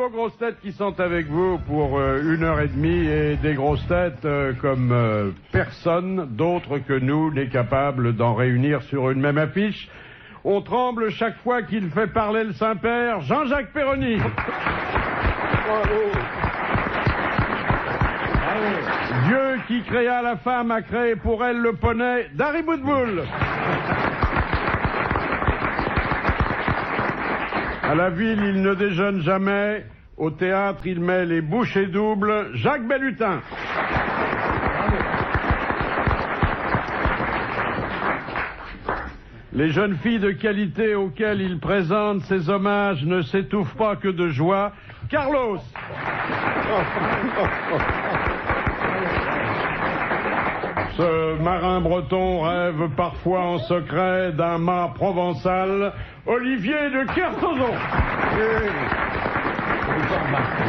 vos grosses têtes qui sont avec vous pour 1h30 et des grosses têtes comme personne d'autre que nous n'est capable d'en réunir sur une même affiche. On tremble chaque fois qu'il fait parler le Saint-Père, Jean-Jacques Perroni. Dieu qui créa la femme a créé pour elle le poney d'Harry Boudboul. À la ville, il ne déjeune jamais. Au théâtre, il met les bouchées doubles. Jacques Bellutin. Les jeunes filles de qualité auxquelles il présente ses hommages ne s'étouffent pas que de joie. Carlos. Ce marin breton rêve parfois en secret d'un mât provençal. Olivier de Kersauzon.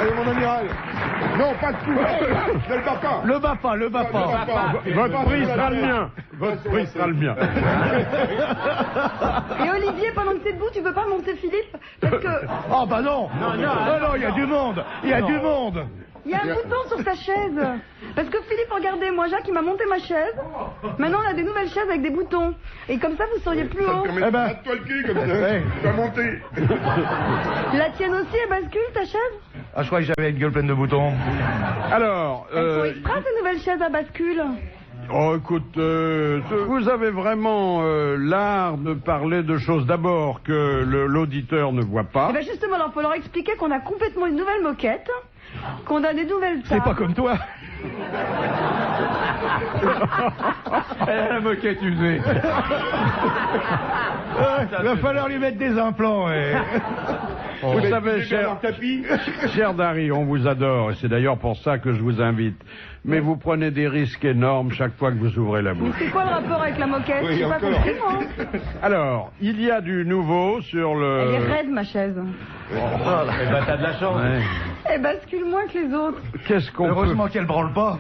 Allez, mon amiral. Non, pas de tout. Ne le bats pas. Le bas pas. Votre prix sera le mien. Votre prix sera le mien. Et Olivier, pendant que t'es debout, tu veux pas monter Philippe? Parce que... Oh bah non. Non, il y a du monde. Il y a du monde. Il y a un bouton sur ta chaise. Parce que Philippe, regardez, moi Jacques, il m'a monté ma chaise. Maintenant, on a des nouvelles chaises avec des boutons. Et comme ça, vous seriez plus haut. Eh ben, toi le cul, comme ça. Tu vas monter. La tienne aussi, elle bascule, ta chaise? Ah, je croyais que j'avais une gueule pleine de boutons. Alors... Elles sont extra, ces nouvelles chaises à bascule. Oh, écoute, vous avez vraiment l'art de parler de choses d'abord que l'auditeur ne voit pas. Eh ben justement, alors, faut leur expliquer qu'on a complètement une nouvelle moquette, qu'on a des nouvelles tables. C'est pas comme toi. La moquette usée. Il va falloir lui mettre des implants. Vous savez, cher Dari, on vous adore, et c'est d'ailleurs pour ça que je vous invite. Mais vous prenez des risques énormes chaque fois que vous ouvrez la bouche. Mais c'est quoi le rapport avec la moquette? Oui, J'ai pas encore. compris, moi. Alors, il y a du nouveau sur le... Elle est raide, ma chaise. Eh ben, t'as de la chance. Ouais. Elle bascule moins que les autres. Qu'est-ce qu'on Heureusement qu'elle branle pas.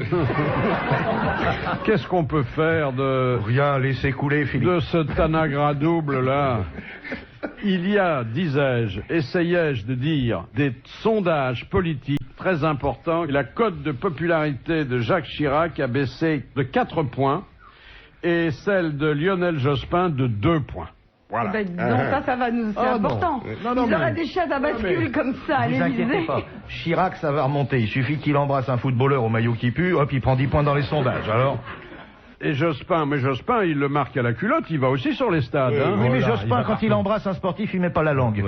Qu'est-ce qu'on peut faire de... Rien, laissez couler, Philippe. de ce Tanagra double là? Il y a, disais-je, essayais-je de dire, des sondages politiques très importants. La cote de popularité de Jacques Chirac a baissé de 4 points et celle de Lionel Jospin de 2 points. Voilà. Eh ben, disons, ça va nous... C'est important. Non, Il aura des chaises à bascule comme ça à Ne vous inquiétez l'Élysée. pas. Chirac, ça va remonter. Il suffit qu'il embrasse un footballeur au maillot qui pue, hop, il prend 10 points dans les sondages. Alors... Et Jospin, mais Jospin, il le marque à la culotte, il va aussi sur les stades. Hein. Oui, mais Jospin, quand il embrasse un sportif, il met pas la langue.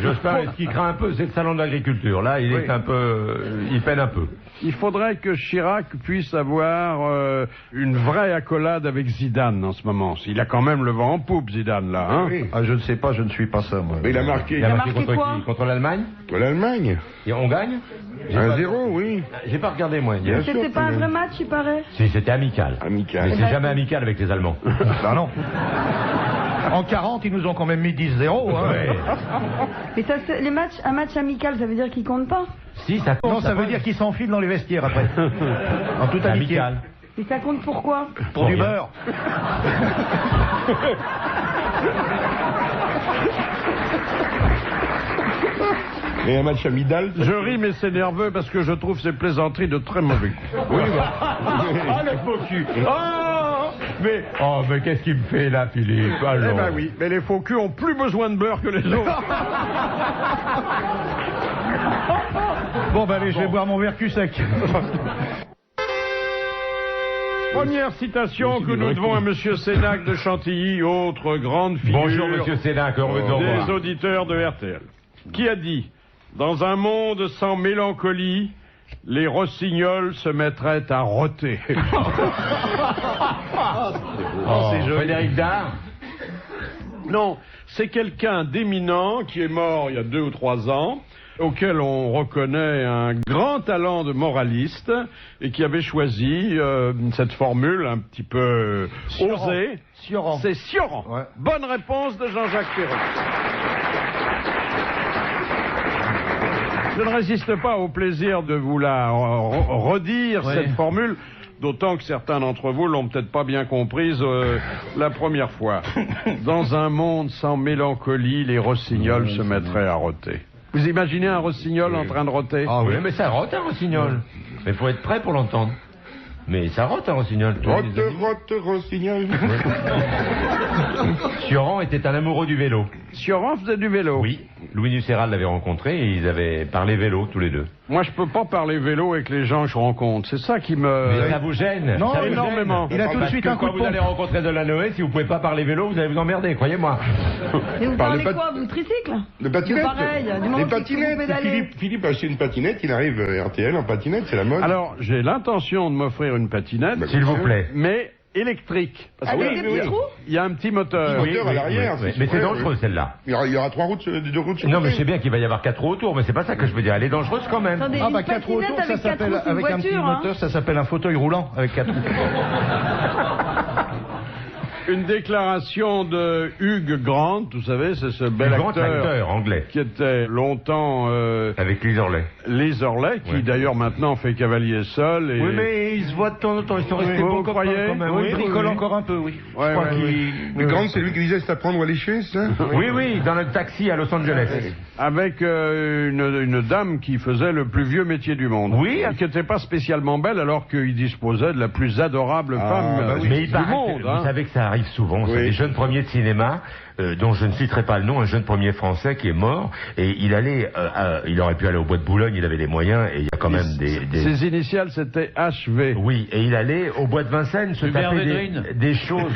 Jospin, ce qui craint un peu, c'est le salon de l'agriculture. Là, il est un peu... il peine un peu. Il faudrait que Chirac puisse avoir une vraie accolade avec Zidane en ce moment. Il a quand même le vent en poupe, Zidane, là. Hein. Oui. Ah, je ne sais pas, je ne suis pas ça, moi. Mais il a marqué. Il a marqué marqué contre quoi qui? Contre l'Allemagne? Pour l'Allemagne. Et on gagne? 1-0, oui. J'ai pas regardé, moi. hier. Bien C'était sûr, pas un quand vrai même. match, il paraît. Si, c'était amical. Amical. Mais Eh c'est ben, jamais amical avec les Allemands. Bah non. En 40, ils nous ont quand même mis 10-0. Hein. Ouais. Mais ça, les matchs, un match amical, ça veut dire qu'il compte pas. Si, ça compte. Non, ça veut dire qu'ils s'enfilent dans les vestiaires après. En toute amitié. amical. Et ça compte pourquoi? Pour du rien. beurre. Et un match amical. Je ris, mais c'est nerveux parce que je trouve ces plaisanteries de très mauvais goût. Oui, Ah, le faux cul. Mais qu'est-ce qu'il me fait là, Philippe? Eh Alors. ben oui, mais les faux culs ont plus besoin de beurre que les autres. Bon, bah allez, je vais boire mon verre cul sec. Première citation que nous devons à Monsieur Sénac de Chantilly, autre grande figure Bonjour, monsieur Sénac, heureux de vous des revoir. auditeurs de RTL, qui a dit « Dans un monde sans mélancolie, les rossignols se mettraient à roter. » C'est joli. Frédéric Dard? Non, c'est quelqu'un d'éminent qui est mort il y a 2 ou 3 ans, auquel on reconnaît un grand talent de moraliste et qui avait choisi cette formule un petit peu osée. Sioran. C'est Sioran. Ouais. Bonne réponse de Jean-Jacques Perroni. Je ne résiste pas au plaisir de vous la redire, Ouais. cette formule, d'autant que certains d'entre vous l'ont peut-être pas bien comprise la première fois. Dans un monde sans mélancolie, les rossignols se mettraient à roter. Vous imaginez un rossignol en train de roter? Ah oui. Oui, mais ça rote un rossignol. Mais faut être prêt pour l'entendre. Mais ça rote un rossignol. Rote, rossignol. Sioran était un amoureux du vélo. Sioran faisait du vélo. Oui. Louis Nucéral l'avait rencontré et ils avaient parlé vélo tous les deux. Moi, je peux pas parler vélo avec les gens que je rencontre. C'est ça qui me... Mais ça vous gêne? Non, Ça vous énormément. gêne Il a tout de Parce suite que un coup quand de vous pompe. allez rencontrer Delanoë, si vous pouvez pas parler vélo, vous allez vous emmerder, croyez-moi. Mais vous Parlez parlez pas quoi, vous, tricycle? De patinette. Pareil, du moment Les que vous patinettes. pédalez. Philippe a acheté une patinette, il arrive RTL en patinette, c'est la mode. Alors, j'ai l'intention de m'offrir une patinette, S'il vous plaît. mais électrique. Parce Avec que des petits trous? il y a un petit moteur. Oui. moteur à l'arrière, oui. c'est Mais c'est vrai, dangereux oui. celle-là. Il y aura 3 routes, 2 routes sur Non, le mais je côté. sais bien qu'il va y avoir 4 roues autour, mais c'est pas ça que je veux dire. Elle est dangereuse quand même. Attendez, Ah une bah 4 roues patinette autour, ça avec 4 s'appelle roues, c'est une avec un petit voiture, hein. moteur, ça s'appelle un fauteuil roulant avec 4 roues. Une déclaration de Hugh Grant, vous savez, c'est ce bel Grand acteur acteur anglais. qui était longtemps Avec Lise Orley. Les Orlais, qui Ouais. d'ailleurs maintenant fait cavalier seul. Et... Oui, mais ils se voient de temps en temps. Ils sont restés vous bons copains croyez quand même. Oui, il bricole encore un peu, oui. Ouais, Je crois ouais, qu'il... oui. Le grand, c'est lui qui disait c'est à prendre ou à lécher, c'est ça? Oui, oui, dans le taxi à Los Angeles. Avec une dame qui faisait le plus vieux métier du monde. Oui. Qui n'était pas spécialement belle alors qu'il disposait de la plus adorable femme bah oui. Mais il du paraît monde. que, hein. vous savez que ça arrive souvent, Oui. c'est des jeunes premiers de cinéma, dont je ne citerai pas le nom, un jeune premier français qui est mort, et il allait, il aurait pu aller au bois de Boulogne, il avait les moyens, et il y a quand même des... Ses initiales, c'était HV. Oui, et il allait au bois de Vincennes se Hubert taper Védrine. des choses...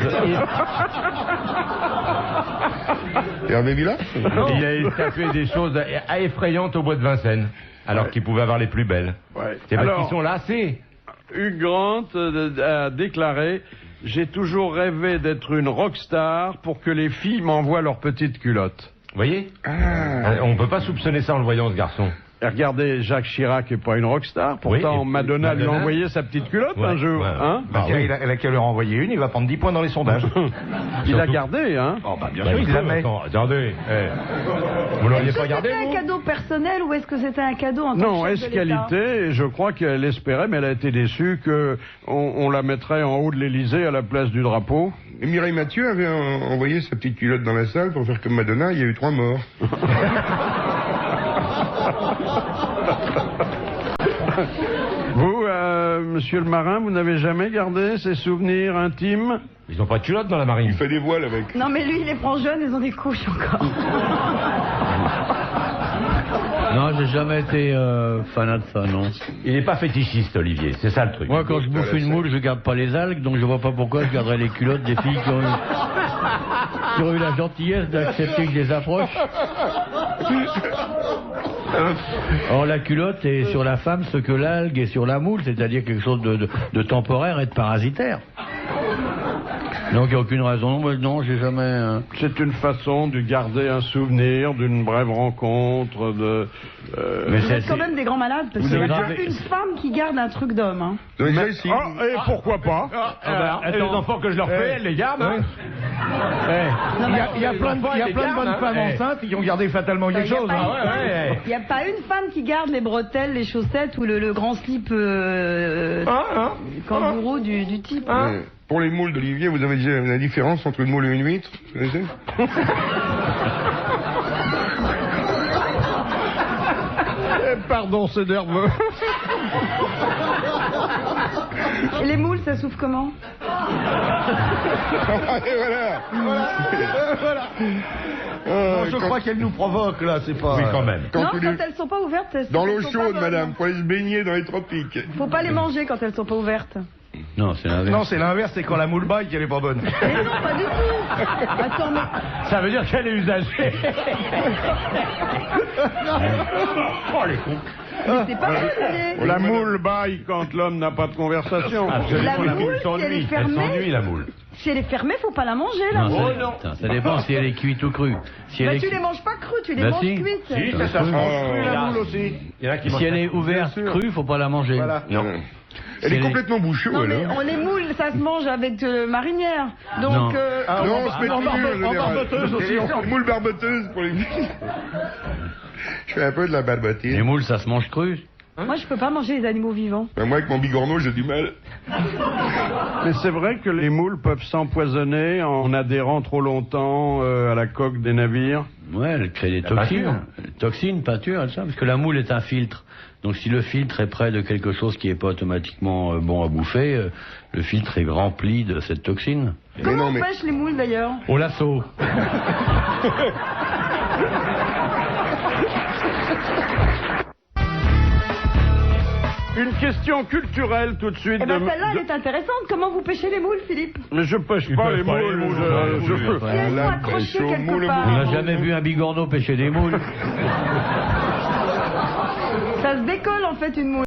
Hervé Villa? il allait se taper des choses effrayantes au bois de Vincennes, alors qu'il pouvait avoir les plus belles. Ouais. C'est parce Alors, qu'ils sont lassés. Hugh Grant a déclaré « J'ai toujours rêvé d'être une rockstar pour que les filles m'envoient leurs petites culottes. Vous voyez Ah. On peut pas soupçonner ça en le voyant, ce garçon. » Et regardez, Jacques Chirac n'est pas une rockstar, pourtant Oui, et Madonna lui a Madonna. envoyé sa petite culotte Ouais, un jour. ouais. Hein Bah, tiens, oui. il a qu'à leur envoyer une, il va prendre 10 points dans les sondages. Il a Surtout- gardé, hein. Oh bah bien Bah, sûr, il il la peut, met. attends, attendez. Vous l'auriez Est-ce pas que gardé, c'était un vous cadeau personnel ou est-ce que c'était un cadeau en tant Non, que chef de l'État? esqualité, et je crois qu'elle espérait, mais elle a été déçue qu'on la mettrait en haut de l'Élysée à la place du drapeau. Et Mireille Mathieu avait envoyé sa petite culotte dans la salle pour faire comme Madonna, il y a eu 3 morts. Vous, monsieur le marin, vous n'avez jamais gardé ces souvenirs intimes? Ils ont pas de culotte dans la marine. Il fait des voiles avec. Non, mais lui, il les prend jeunes, ils ont des couches encore. Non, j'ai jamais été fanat de ça, non. Il n'est pas fétichiste, Olivier. C'est ça le truc. Moi, quand je bouffe une moule, je garde pas les algues, donc je vois pas pourquoi je garderais les culottes des filles qui ont eu la gentillesse d'accepter que je les approche. Or, la culotte est sur la femme ce que l'algue est sur la moule, c'est-à-dire quelque chose de temporaire et de parasitaire. Donc, il n'y a aucune raison. Moi, non, j'ai jamais... C'est une façon de garder un souvenir d'une brève rencontre, de... Mais Vous êtes quand même des grands malades, parce qu'il n'y a avez pas gravé- une femme qui garde un truc d'homme. Hein. Vous avez déjà essayé? Ah, et pourquoi pas? Et les enfants que je leur fais, elles les gardent. Hein. Il y a plein de bonnes hein. femmes enceintes qui ont gardé fatalement quelque chose. Il hein. ouais. n'y a pas une femme qui garde les bretelles, les chaussettes ou le grand slip kangourou du type. Pour les moules d'Olivier, vous avez déjà la différence entre une moule et une huître? Vous connaissez? Pardon, c'est nerveux. Et les moules, ça souffle comment? Et voilà. Bon, je crois qu'elle nous provoque là, c'est pas... Oui, quand même. Quand Non, tous quand les- elles sont pas ouvertes. Dans elles l'eau sont chaude, pas madame, bonnes. pour aller se baigner dans les tropiques. Faut pas les manger quand elles sont pas ouvertes. Non, c'est l'inverse. Non, c'est l'inverse, c'est quand la moule baille qu'elle est pas bonne. Mais non, pas du tout. Attends, mais Ça veut dire qu'elle est usagée. Oh, les cons. c'est pas vrai, Olivier. La moule baille quand l'homme n'a pas de conversation. Absolument, La la moule, moule si elle est s'ennuie. Elle fermée. s'ennuie, la moule. Si elle est fermée, faut pas la manger, la Non, moule. ça dépend si elle est cuite ou crue. Si elle Bah, est tu cu- les manges pas crues, tu les Bah, manges si. cuites. Si, Ça ça se se mange. mange. La moule aussi. Il y en a qui Si mangent elle est ça. ouverte, crue, faut pas la manger. Voilà. Non. Elle C'est est les- complètement bouchée, Non, elle. mais hein. les moules, ça se mange avec marinière. Non. Donc, Non, on se met en dessus, en général. barboteuse aussi. En moule barboteuse pour les... Je fais un peu de la Les barbotine. moules, ça se mange cru. Moi, je peux pas manger les animaux vivants. Ben, moi, avec mon bigorneau, j'ai du mal. Mais c'est vrai que les moules peuvent s'empoisonner en adhérant trop longtemps à la coque des navires. Ouais, elle crée des toxines. Toxines, peinture, ça, parce que la moule est un filtre. Donc si le filtre est près de quelque chose qui n'est pas automatiquement bon à bouffer, le filtre est rempli de cette toxine. Comment on pêche les moules d'ailleurs? Au lasso. Une question culturelle tout de suite. Eh ben celle-là, elle est intéressante. Comment vous pêchez les moules, Philippe? Mais je pêche pas les moules. Si elles sont accrochées quelque part. On n'a jamais vu un bigorneau pêcher des moules. Ça se décolle en fait une moule.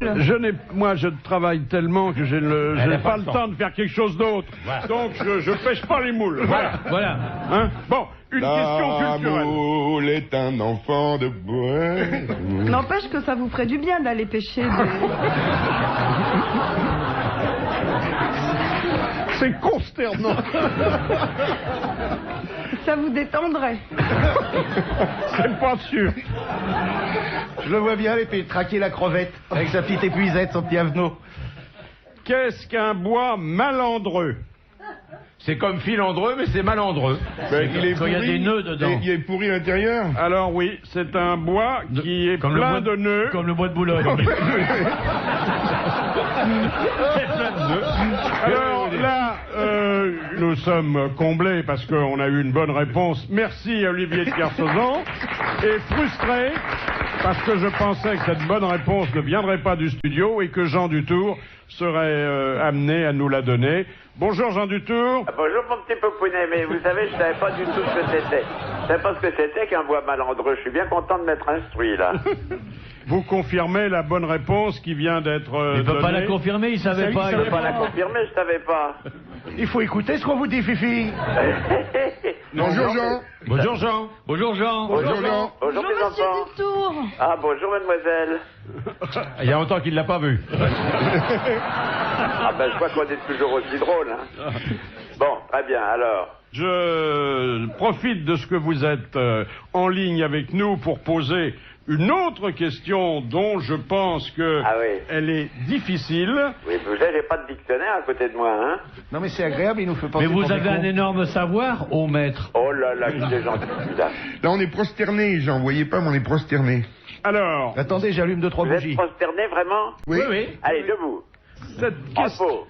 Moi, je travaille tellement que je n'ai pas le temps de faire quelque chose d'autre. Voilà. Donc, je pêche pas les moules. Voilà. Hein? Bon, une question culturelle. La moule est un enfant de bois. N'empêche que ça vous ferait du bien d'aller pêcher C'est consternant. Ça vous détendrait. C'est pas sûr. Je le vois bien, les traquer la crevette, avec sa petite épuisette, son petit avenot. Qu'est-ce qu'un bois malandreux? C'est comme filandreux, mais c'est malandreux. Ben, il est Quand il y a des nœuds dedans. Il est pourri à l'intérieur. Alors oui, c'est un bois qui est plein de nœuds. Comme le bois de Boulogne. Alors là, nous sommes comblés parce qu'on a eu une bonne réponse. Merci à Olivier de Kersauzon. Et frustrés parce que je pensais que cette bonne réponse ne viendrait pas du studio et que Jean Dutour serait amené à nous la donner. Bonjour Jean Dutour. Bonjour mon petit popounet, mais vous savez, je savais pas du tout ce que c'était. Je savais pas ce que c'était qu'un bois malandreux. Je suis bien content de m'être instruit là. Vous confirmez la bonne réponse qui vient d'être Il ne peut pas donnée. la confirmer, il savait pas. Je peux pas la confirmer, je savais pas. Il faut écouter ce qu'on vous dit, Fifi. Bonjour Jean. Bonjour Jean. Bonjour Jean. Bonjour Jean. Bonjour mes Monsieur enfants. Dutour. Ah bonjour mademoiselle. Il y a longtemps qu'il l'a pas vu. Ah ben je crois qu'on est toujours aussi drôle. Hein. Bon, très bien, alors. Je profite de ce que vous êtes en ligne avec nous pour poser une autre question dont je pense que elle est difficile. Oui, vous savez, j'ai pas de dictionnaire à côté de moi, hein. Non mais c'est agréable, il nous fait penser. Mais vous pour des avez un cons. énorme savoir, ô maître. Oh là là, qu'il est gentil, là. Là, on est prosterné, Jean. Vous voyez pas, mais on est prosterné. Alors, Attendez, j'allume 2-3 Vous êtes bougies. prosterné, vraiment? Oui. Allez, debout.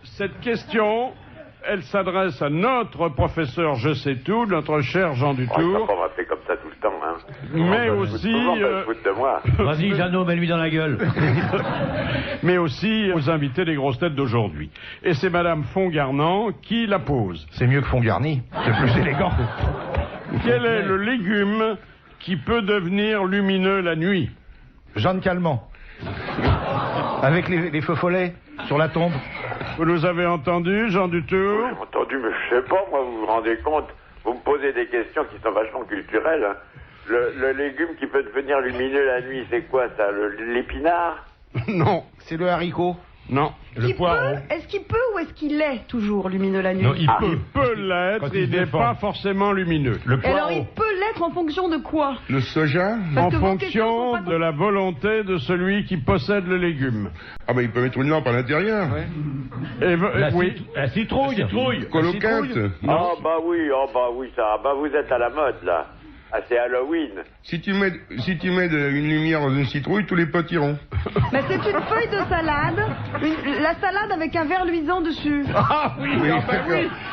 cette question, elle s'adresse à notre professeur Je sais tout, notre cher Jean Oh, il va Dutour, pas m'appeler comme ça tout le temps, hein. mais aussi, Souvent, on va se foutre de moi. Vas-y, Jeannot, mets-lui dans la gueule. mais aussi aux invités des grosses têtes d'aujourd'hui. Et c'est Madame Fongarnant qui la pose. C'est mieux que fond garni, c'est plus élégant. Quel est le légume qui peut devenir lumineux la nuit? Jeanne Calment. Avec les feux follets sur la tombe. Vous nous avez entendu, Jean Dutour? J'ai entendu, mais je sais pas, moi, vous vous rendez compte, vous me posez des questions qui sont vachement culturelles. Hein. Le légume qui peut devenir lumineux la nuit, c'est quoi ça? L'épinard? Non, C'est le haricot. non. Est-ce qu'il peut ou est-ce qu'il est toujours lumineux la nuit? Non, il peut. Il peut l'être, Quand il il n'est défend. pas forcément lumineux. Le Et alors poireau. il peut l'être en fonction de quoi? Le soja. Parce En que vos questions fonction sont pas de la volonté de celui qui possède le légume. Ah ben, il peut mettre une lampe à l'intérieur. Oui. La citrouille. Colocante. Ah bah oui, ça. Bah vous êtes à la mode, là. Ah, c'est Halloween. Si tu mets une lumière dans une citrouille, tous les potes iront. Mais c'est une feuille de salade, la salade avec un verre luisant dessus. Ah oui,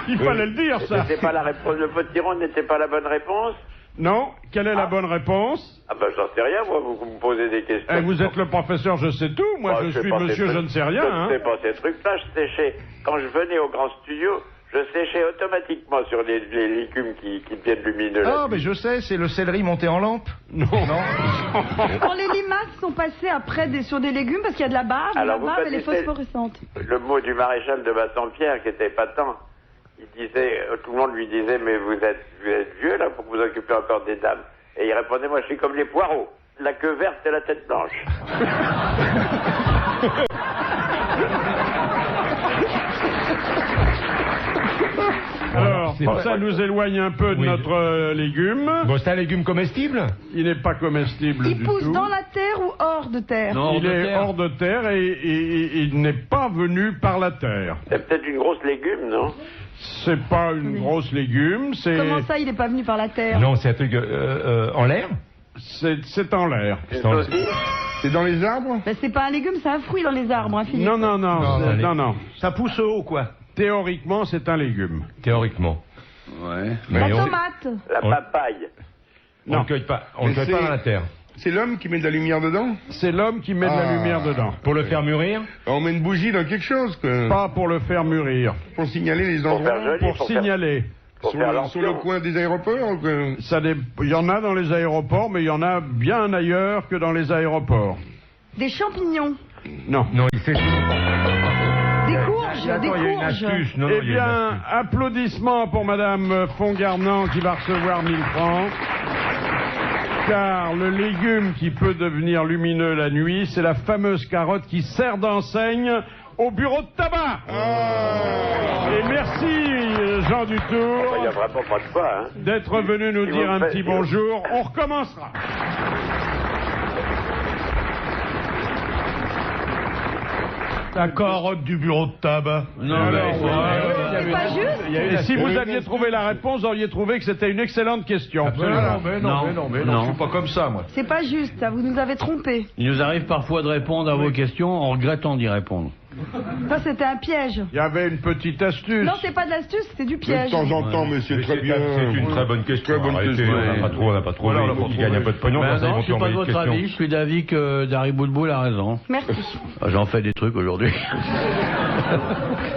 il fallait le dire ça. C'était pas la réponse. Le potiron n'était pas la bonne réponse? Non, quelle est la bonne réponse? Ah bah j'en sais rien, moi, vous me posez des questions. Eh, vous êtes le professeur Je sais tout, moi Ah, je sais suis pas ces monsieur trucs. Je ne sais rien. Je Hein. ne sais pas ces trucs-là, je séchais. Quand je venais au grand studio, je séchais automatiquement sur les légumes qui deviennent lumineux. Ah, mais je sais, c'est le céleri monté en lampe. Non. Quand les limaces sont passées après sur des légumes parce qu'il y a de la bave, Alors, la vous bave elle est connaissez- phosphorescente. Le mot du maréchal de Bassompierre qui était épatant. Il disait, tout le monde lui disait, mais vous êtes vieux là pour vous occuper encore des dames. Et il répondait, moi je suis comme les poireaux, la queue verte et la tête blanche. Alors, Alors, c'est Bon, pas- ça nous éloigne un peu de Oui. notre légume. Bon, c'est un légume comestible? Il n'est pas comestible Il du pousse tout. dans la terre ou hors de terre? Non, Il de est terre. hors de terre et il n'est pas venu par la terre. C'est peut-être une grosse légume, non? C'est pas une grosse légume, Comment ça, il n'est pas venu par la terre? Non, c'est un truc en l'air? c'est en l'air. Une Sans- saucisse? C'est dans les arbres? Ben, c'est pas un légume, c'est un fruit dans les arbres, hein, Philippe. Non, allez. non. Ça pousse haut, quoi. Théoriquement, c'est un légume. Théoriquement. Ouais. La Mais on tomate. La On- papaye? ne le cueille pas, on le Mais cueille pas c'est- dans la terre. C'est l'homme qui met de la lumière dedans? C'est l'homme qui met de la Ah. lumière dedans. Pour le faire mûrir? On met une bougie dans quelque chose, quoi. Pas pour le faire mûrir, Pour signaler les Pour faire endroits. joli, pour pour faire- signaler. pour Sur faire le, sur le l'ambiance. coin des aéroports, quoi. Il y en a dans les aéroports, mais il y en a bien ailleurs que dans les aéroports. Des champignons. Non. Non, il sait. Des courges. Des Attends, il y a une courges. astuce. Non, non, Eh il y a une bien, astuce. applaudissements pour Madame Fongarnant qui va recevoir 1000 francs. Car le légume qui peut devenir lumineux la nuit, c'est la fameuse carotte qui sert d'enseigne au bureau de tabac. Et merci Jean Il n'y a Dutour vraiment pas de quoi, hein? d'être venu nous Si dire vous un me faites- petit bonjour. On recommencera. La carotte du bureau de tabac. Non, Alors, mais C'est pas juste? Et si vous aviez trouvé la réponse, vous auriez trouvé que c'était une excellente question. Non, mais Non. je suis pas comme ça, moi. C'est pas juste, ça, vous nous avez trompés. il nous arrive parfois de répondre à vos questions en regrettant d'y répondre. Ça, c'était un piège. Il y avait une petite astuce. Non, c'est pas de l'astuce, c'est du De piège. temps en temps, mais c'est Mais très bien. C'est une très bonne question. Très bonne Arrêtez, question. on n'a pas trop, on n'a pas trop. Voilà, on n'a pas Il trop, gagne un oui. peu de pognon, Ben comme ça, ils non, vont je suis plus pas de envoyer de votre questions. avis, je suis d'avis que Dari Boudboul a raison. Merci. J'en fais des trucs aujourd'hui.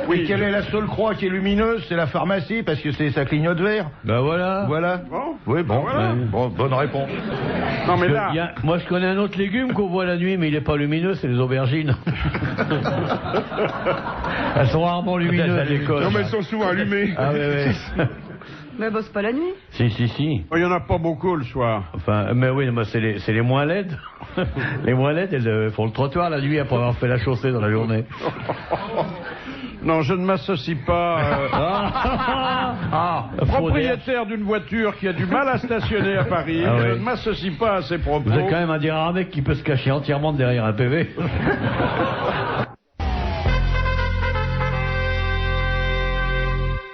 Oui, quelle est la seule croix qui est lumineuse? C'est la pharmacie, parce que ça clignote vert. Ben voilà. Voilà. Bon. Oui, bon. Voilà. Bon, bonne réponse. Non mais là, Moi je connais un autre légume qu'on voit la nuit, mais il n'est pas lumineux, c'est les aubergines. Elles sont rarement lumineuses, les Non, mais elles sont souvent allumées. Ah ouais. Mais bosse pas la nuit. Si. il y en a pas beaucoup le soir. Enfin, mais oui, mais c'est les moins laides. Les moins laides, elles font le trottoir la nuit après avoir fait la chaussée dans la journée. Non, je ne m'associe pas. Faux d'air. Propriétaire d'une voiture qui a du mal à stationner à Paris, Ah je oui. ne m'associe pas à ses propos. Vous êtes quand même un des rares mecs qui peut se cacher entièrement derrière un PV.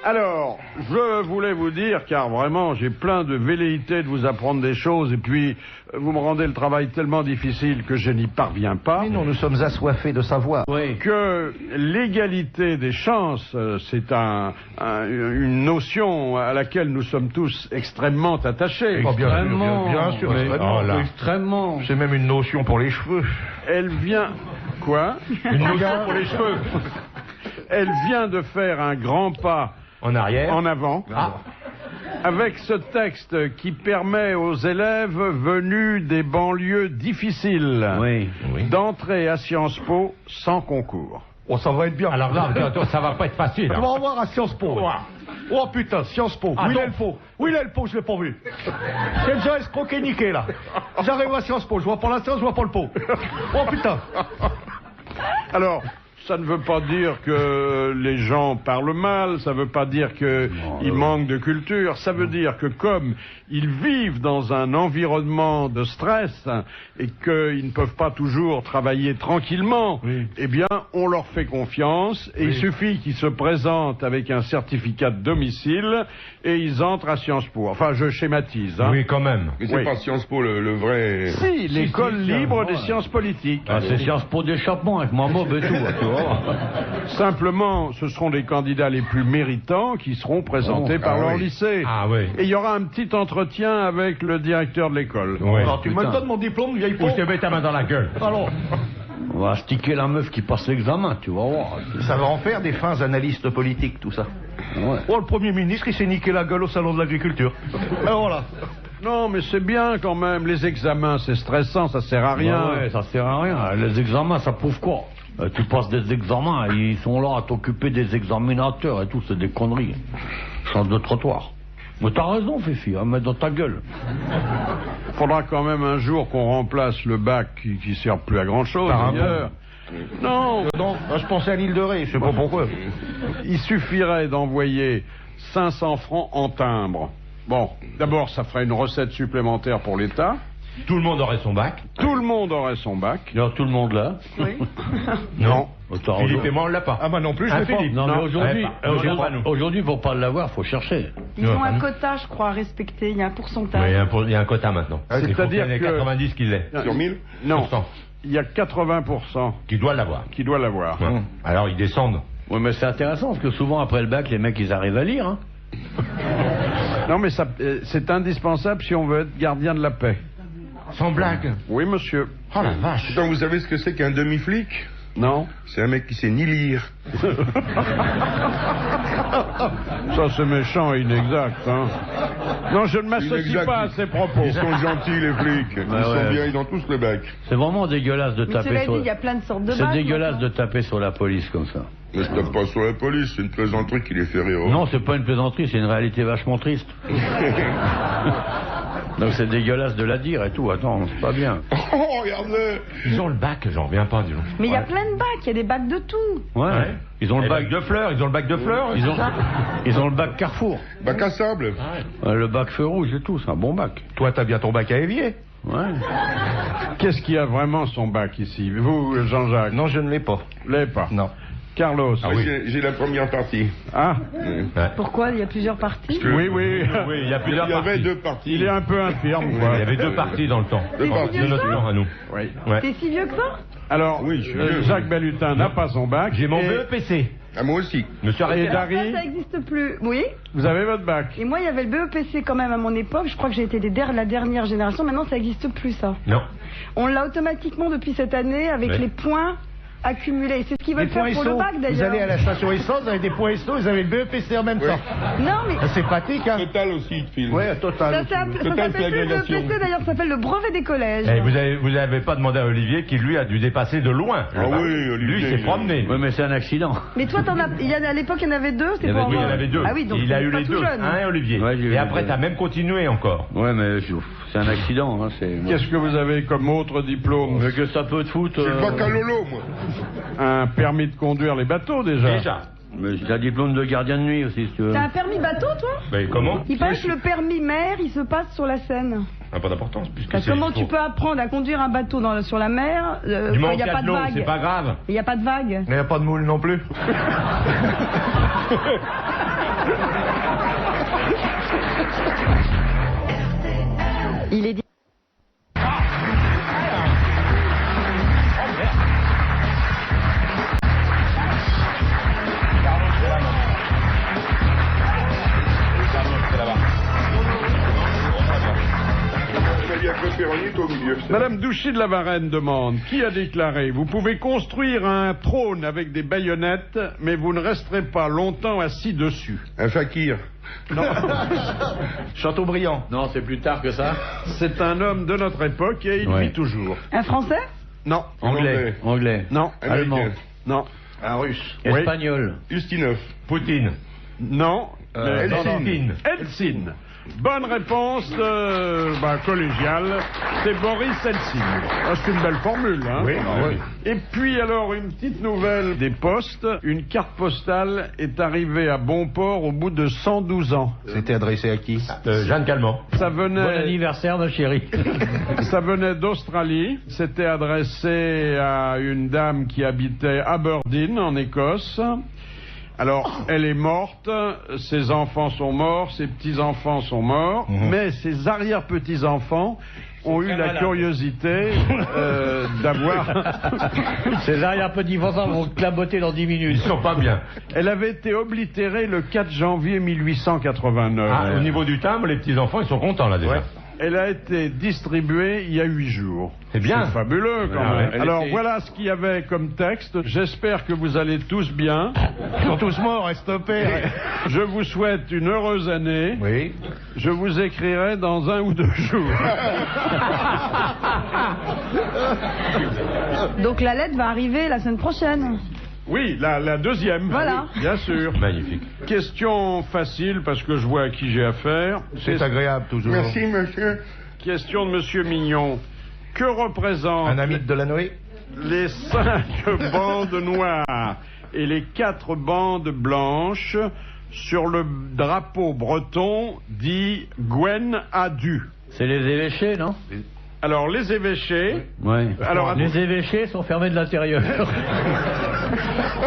Alors, je voulais vous dire, car vraiment j'ai plein de velléité de vous apprendre des choses, et puis vous me rendez le travail tellement difficile que je n'y parviens pas, Mais non, nous sommes assoiffés de savoir. Oui. que l'égalité des chances, c'est une notion à laquelle nous sommes tous extrêmement attachés. Oh, bien sûr, Extrêmement. bien sûr, Oui. extrêmement. Oh là. Extrêmement. C'est même une notion pour les cheveux. Elle vient... Quoi? Une notion pour les cheveux. Elle vient de faire un grand pas En arrière. en avant. Avec ce texte qui permet aux élèves venus des banlieues difficiles Oui. d'entrer à Sciences Po sans concours. Oh, ça va être bien. Alors là, attends, ça va pas être facile. On va voir à Sciences Po. Oh putain, Sciences Po. Ah, Où il donc- est le pot? Où il est le pot? Je l'ai pas vu. C'est déjà escroqué niqué là. J'arrive à Sciences Po. Je vois pas la séance, je vois pas le pot. Oh putain. Alors, ça ne veut pas dire que les gens parlent mal, ça ne veut pas dire qu'ils manquent de culture, ça veut dire que comme ils vivent dans un environnement de stress et qu'ils ne peuvent pas toujours travailler tranquillement, eh bien, on leur fait confiance et il suffit qu'ils se présentent avec un certificat de domicile et ils entrent à Sciences Po. Enfin, je schématise. Hein. Oui, quand même. Mais c'est Oui. pas Sciences Po le vrai. Si, l'école libre des sciences politiques. Ah, c'est Sciences Po d'échappement avec mon mob et tout. Tu vois. Simplement, ce seront les candidats les plus méritants qui seront présentés par leur oui. lycée. Ah oui. Et il y aura un petit entretien avec le directeur de l'école. Ouais. Alors tu me donnes mon diplôme, vieille Ou pot. je te mets ta main dans la gueule. Alors, On va sticker la meuf qui passe l'examen, tu vas voir. ça va en faire des fins analystes politiques, tout ça. Ouais. Oh, le Premier ministre, il s'est niqué la gueule au salon de l'agriculture. Alors voilà. Non, mais c'est bien quand même. Les examens, c'est stressant, ça sert à rien. Ouais, ça sert à rien. Les examens, ça prouve quoi? Tu passes des examens, ils sont là à t'occuper des examinateurs et tout, c'est des conneries. Change de trottoir. Mais t'as raison, Fifi, à mettre dans ta gueule. Faudra quand même un jour qu'on remplace le bac qui sert plus à grand chose Par un d'ailleurs. Non, Non, je pensais à l'île de Ré, je sais pas pourquoi. il suffirait d'envoyer 500 francs en timbre. Bon, d'abord, ça ferait une recette supplémentaire pour l'État. Tout le monde aurait son bac. Tout le monde aurait son bac. Alors, tout le monde là. Oui. Non. Autant Philippe et moi, on l'a pas. Ah bah non plus, je Ah, l'ai pas. Philippe. Non, mais Non, aujourd'hui, pas nous. aujourd'hui, pour pas l'avoir, faut chercher. Ils ont un quota, je crois, à respecter. Il y a un Ouais, pourcentage. il y a un quota maintenant. Ah, Il faut c'est-à-dire qu'il y en ait que- 90 qui l'est. Sur 1000 Non. Pourcent. Il y a 80% Qui doit l'avoir. qui doit l'avoir. Ouais. Alors ils descendent. Oui, mais c'est intéressant, parce que souvent, après le bac, les mecs, ils arrivent à lire. Hein. Non, mais ça, c'est indispensable si on veut être gardien de la paix. Sans blague. Oui, monsieur. Oh la vache. Pourtant, vous savez ce que c'est qu'un demi-flic? Non. C'est un mec qui sait ni lire. Ça, c'est méchant et inexact, hein. Non, je ne m'associe Inexact. pas à ces propos. Ils sont gentils, les flics. Ils sont ouais. bien, ils ont tous le bac. C'est vraiment dégueulasse de Mais taper cela dit, sur... il y a plein de sortes de C'est bacs, dégueulasse maintenant. de taper sur la police comme ça. Ne se tape pas sur la police, c'est une plaisanterie qui les fait rire. Non, c'est pas une plaisanterie, c'est une réalité vachement triste. Donc c'est dégueulasse de la dire et tout. Attends, c'est pas bien. Oh, regardez. Ils ont le bac, j'en reviens pas, dis donc. Mais il y a plein de bacs, il y a des bacs de tout. Ouais. Ils ont le Les bac bacs de fleurs, ils ont le bac de fleurs. Ils ont le bac Carrefour. Bac à sable. Le bac feu rouge et tout, c'est un bon bac. Toi, t'as bien ton bac à évier. Ouais. Qu'est-ce qui a vraiment son bac ici? Vous, Jean-Jacques? Non, je ne l'ai pas. Vous l'avez pas? Non. Carlos? J'ai la première partie. Ah? Pourquoi? Il y a plusieurs parties. Oui, oui. Oui, il y a Il plusieurs y avait parties. deux parties. Il est un peu infirme, Il quoi. y avait deux parties dans le temps. Deux C'est parties. De notre temps à nous. Oui. Ouais. T'es si vieux que ça? Alors, Oui, je suis vieux. Jacques Bellutin n'a pas son bac. J'ai mon et BEPC. Ah, moi aussi. Monsieur Et arrêté. Dari, Ça n'existe plus. Oui. vous avez votre bac. Et moi, il y avait le BEPC quand même à mon époque. Je crois que j'ai été la dernière génération. Maintenant, ça n'existe plus, ça. Non. On l'a automatiquement depuis cette année avec Ouais. les points accumulés. C'est ce qu'ils veulent Les faire points pour le SO. bac, Vous d'ailleurs. allez à la station essence, vous avez des points SO, vous avez le BEPC en même temps. Non, mais Ah, c'est pratique, hein. Total aussi, il te file. Ouais, total. ça Total, s'appelle c'est plus le l'agrégation. BEPC, d'ailleurs. Ça s'appelle le brevet des collèges. Eh, vous n'avez pas demandé à Olivier qui, lui, a dû dépasser de loin. Ah oui, Olivier, Lui, s'est il- promené. Oui, mais c'est un accident. Mais toi, à l'époque, il y en avait deux. Il y avait pour Oui, il y en avoir- avait deux. Ah oui, donc il a t'es eu pas les tout deux. jeune. Hein, Olivier. Ouais, j'ai eu Et les après, deux. t'as même continué encore. Ouais, mais c'est un accident. Hein, Qu'est-ce que vous avez comme autre diplôme? Mais que ça peut te foutre. J'ai le bac à Lolo, moi. Un permis de conduire les bateaux, déjà. Déjà. Mais j'ai un diplôme de gardien de nuit aussi, si tu veux. T'as un permis bateau, toi? Mais comment? Il paraît que le permis mer, il se passe sur la Seine. Ah, pas d'importance. puisque Parce c'est- comment tu peux apprendre à conduire un bateau sur la mer Du quand il moment n'y qu'il a y a pas de de l'eau, vague? c'est pas grave. Il n'y a pas de vague. Il n'y a pas de moule non plus. Il est dit. Il y a que Péronique au milieu. c'est Madame Douchy de la Varenne demande, qui a déclaré, vous pouvez construire un trône avec des baïonnettes, mais vous ne resterez pas longtemps assis dessus. un fakir. Chateaubriand. Non, c'est plus tard que ça. C'est un homme de notre époque et il Ouais. vit toujours. Un Français? Non. Anglais. Anglais. Non. Allemand. Américain. Non. Un russe. Oui. Espagnol. Ustinov. Poutine. Non. Mais- Helsinki. Eltsine. Bonne réponse collégiale, c'est Boris Eltsine. Ah, c'est une belle formule, hein. Oui, ah oui. Et puis alors, une petite nouvelle des postes. Une carte postale est arrivée à Bonport au bout de 112 ans. C'était adressé à qui? Jeanne Calment. Ça Bon venait, anniversaire, ma chérie. ça venait d'Australie. C'était adressé à une dame qui habitait Aberdeen, en Écosse. Alors, elle est morte, ses enfants sont morts, ses petits-enfants sont morts, mais ses arrière-petits-enfants ont eu la curiosité d'avoir... Ces arrière-petits-enfants vont claboter dans 10 Ils minutes. sont pas bien. Elle avait été oblitérée le 4 janvier 1889. Ah, au niveau du timbre, les petits-enfants, ils sont contents, là, déjà. Ouais. Elle a été distribuée il y a 8 jours. C'est bien. C'est fabuleux quand Ah même. ouais. Alors voilà ce qu'il y avait comme texte. J'espère que vous allez tous bien. Ils sont tous morts, estompés. Je vous souhaite une heureuse année. Oui. Je vous écrirai dans 1 ou 2 jours. Donc la lettre va arriver la semaine prochaine. Oui, la deuxième. Voilà. Oui, bien sûr. Magnifique. Question facile parce que je vois à qui j'ai affaire. C'est agréable, toujours. Merci, monsieur. Question de Monsieur Mignon. Que représentent Un ami de Delanoë? les 5 bandes noires et les 4 bandes blanches sur le drapeau breton dit Gwen a dû. C'est les évêchés, non? Alors, les évêchés... Oui. Alors, les évêchés sont fermés de l'intérieur.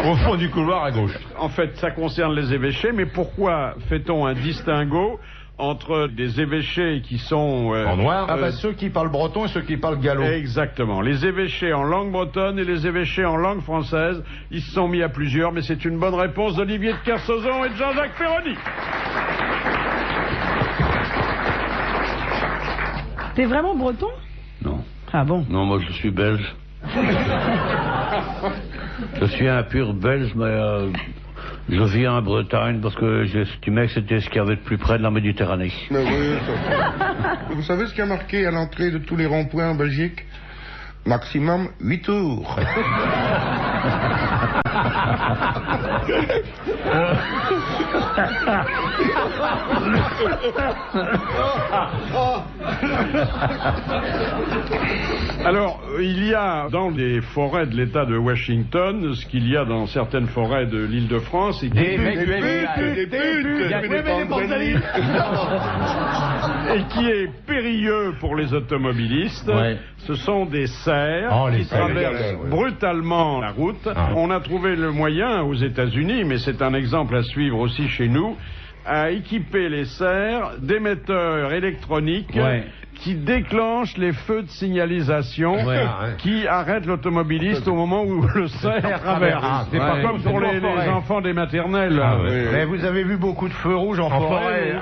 Au fond du couloir à gauche. En fait, ça concerne les évêchés, mais pourquoi fait-on un distinguo entre des évêchés qui sont... En noir. Ceux qui parlent breton et ceux qui parlent gallo. Exactement. Les évêchés en langue bretonne et les évêchés en langue française. Ils se sont mis à plusieurs, mais c'est une bonne réponse d'Olivier de Kersauzon et de Jean-Jacques Ferroni. T'es vraiment breton? Non. Ah bon? Non, moi je suis belge. Je suis un pur belge, mais je vis en Bretagne parce que j'estimais que c'était ce qu'il y avait de plus près de la Méditerranée. Mais oui, ça. Vous savez ce qui a marqué à l'entrée de tous les ronds-points en Belgique? Maximum 8 tours. Alors, il y a dans les forêts de l'État de Washington ce qu'il y a dans certaines forêts de l'Île-de-France. Et Des putes. et qui est périlleux pour les automobilistes. Ouais. Ce sont des cerfs Oh, les qui cerfs. traversent brutalement la route. Ah. On a trouvé le moyen aux États-Unis, mais c'est un exemple à suivre aussi chez nous, à équiper les cerfs d'émetteurs électroniques qui déclenchent les feux de signalisation qui arrêtent l'automobiliste au moment où le cerf traverse. Ah, c'est pas comme pour celui en les forêt. enfants des maternelles. Ah, ouais. Mais vous avez vu beaucoup de feux rouges en forêt.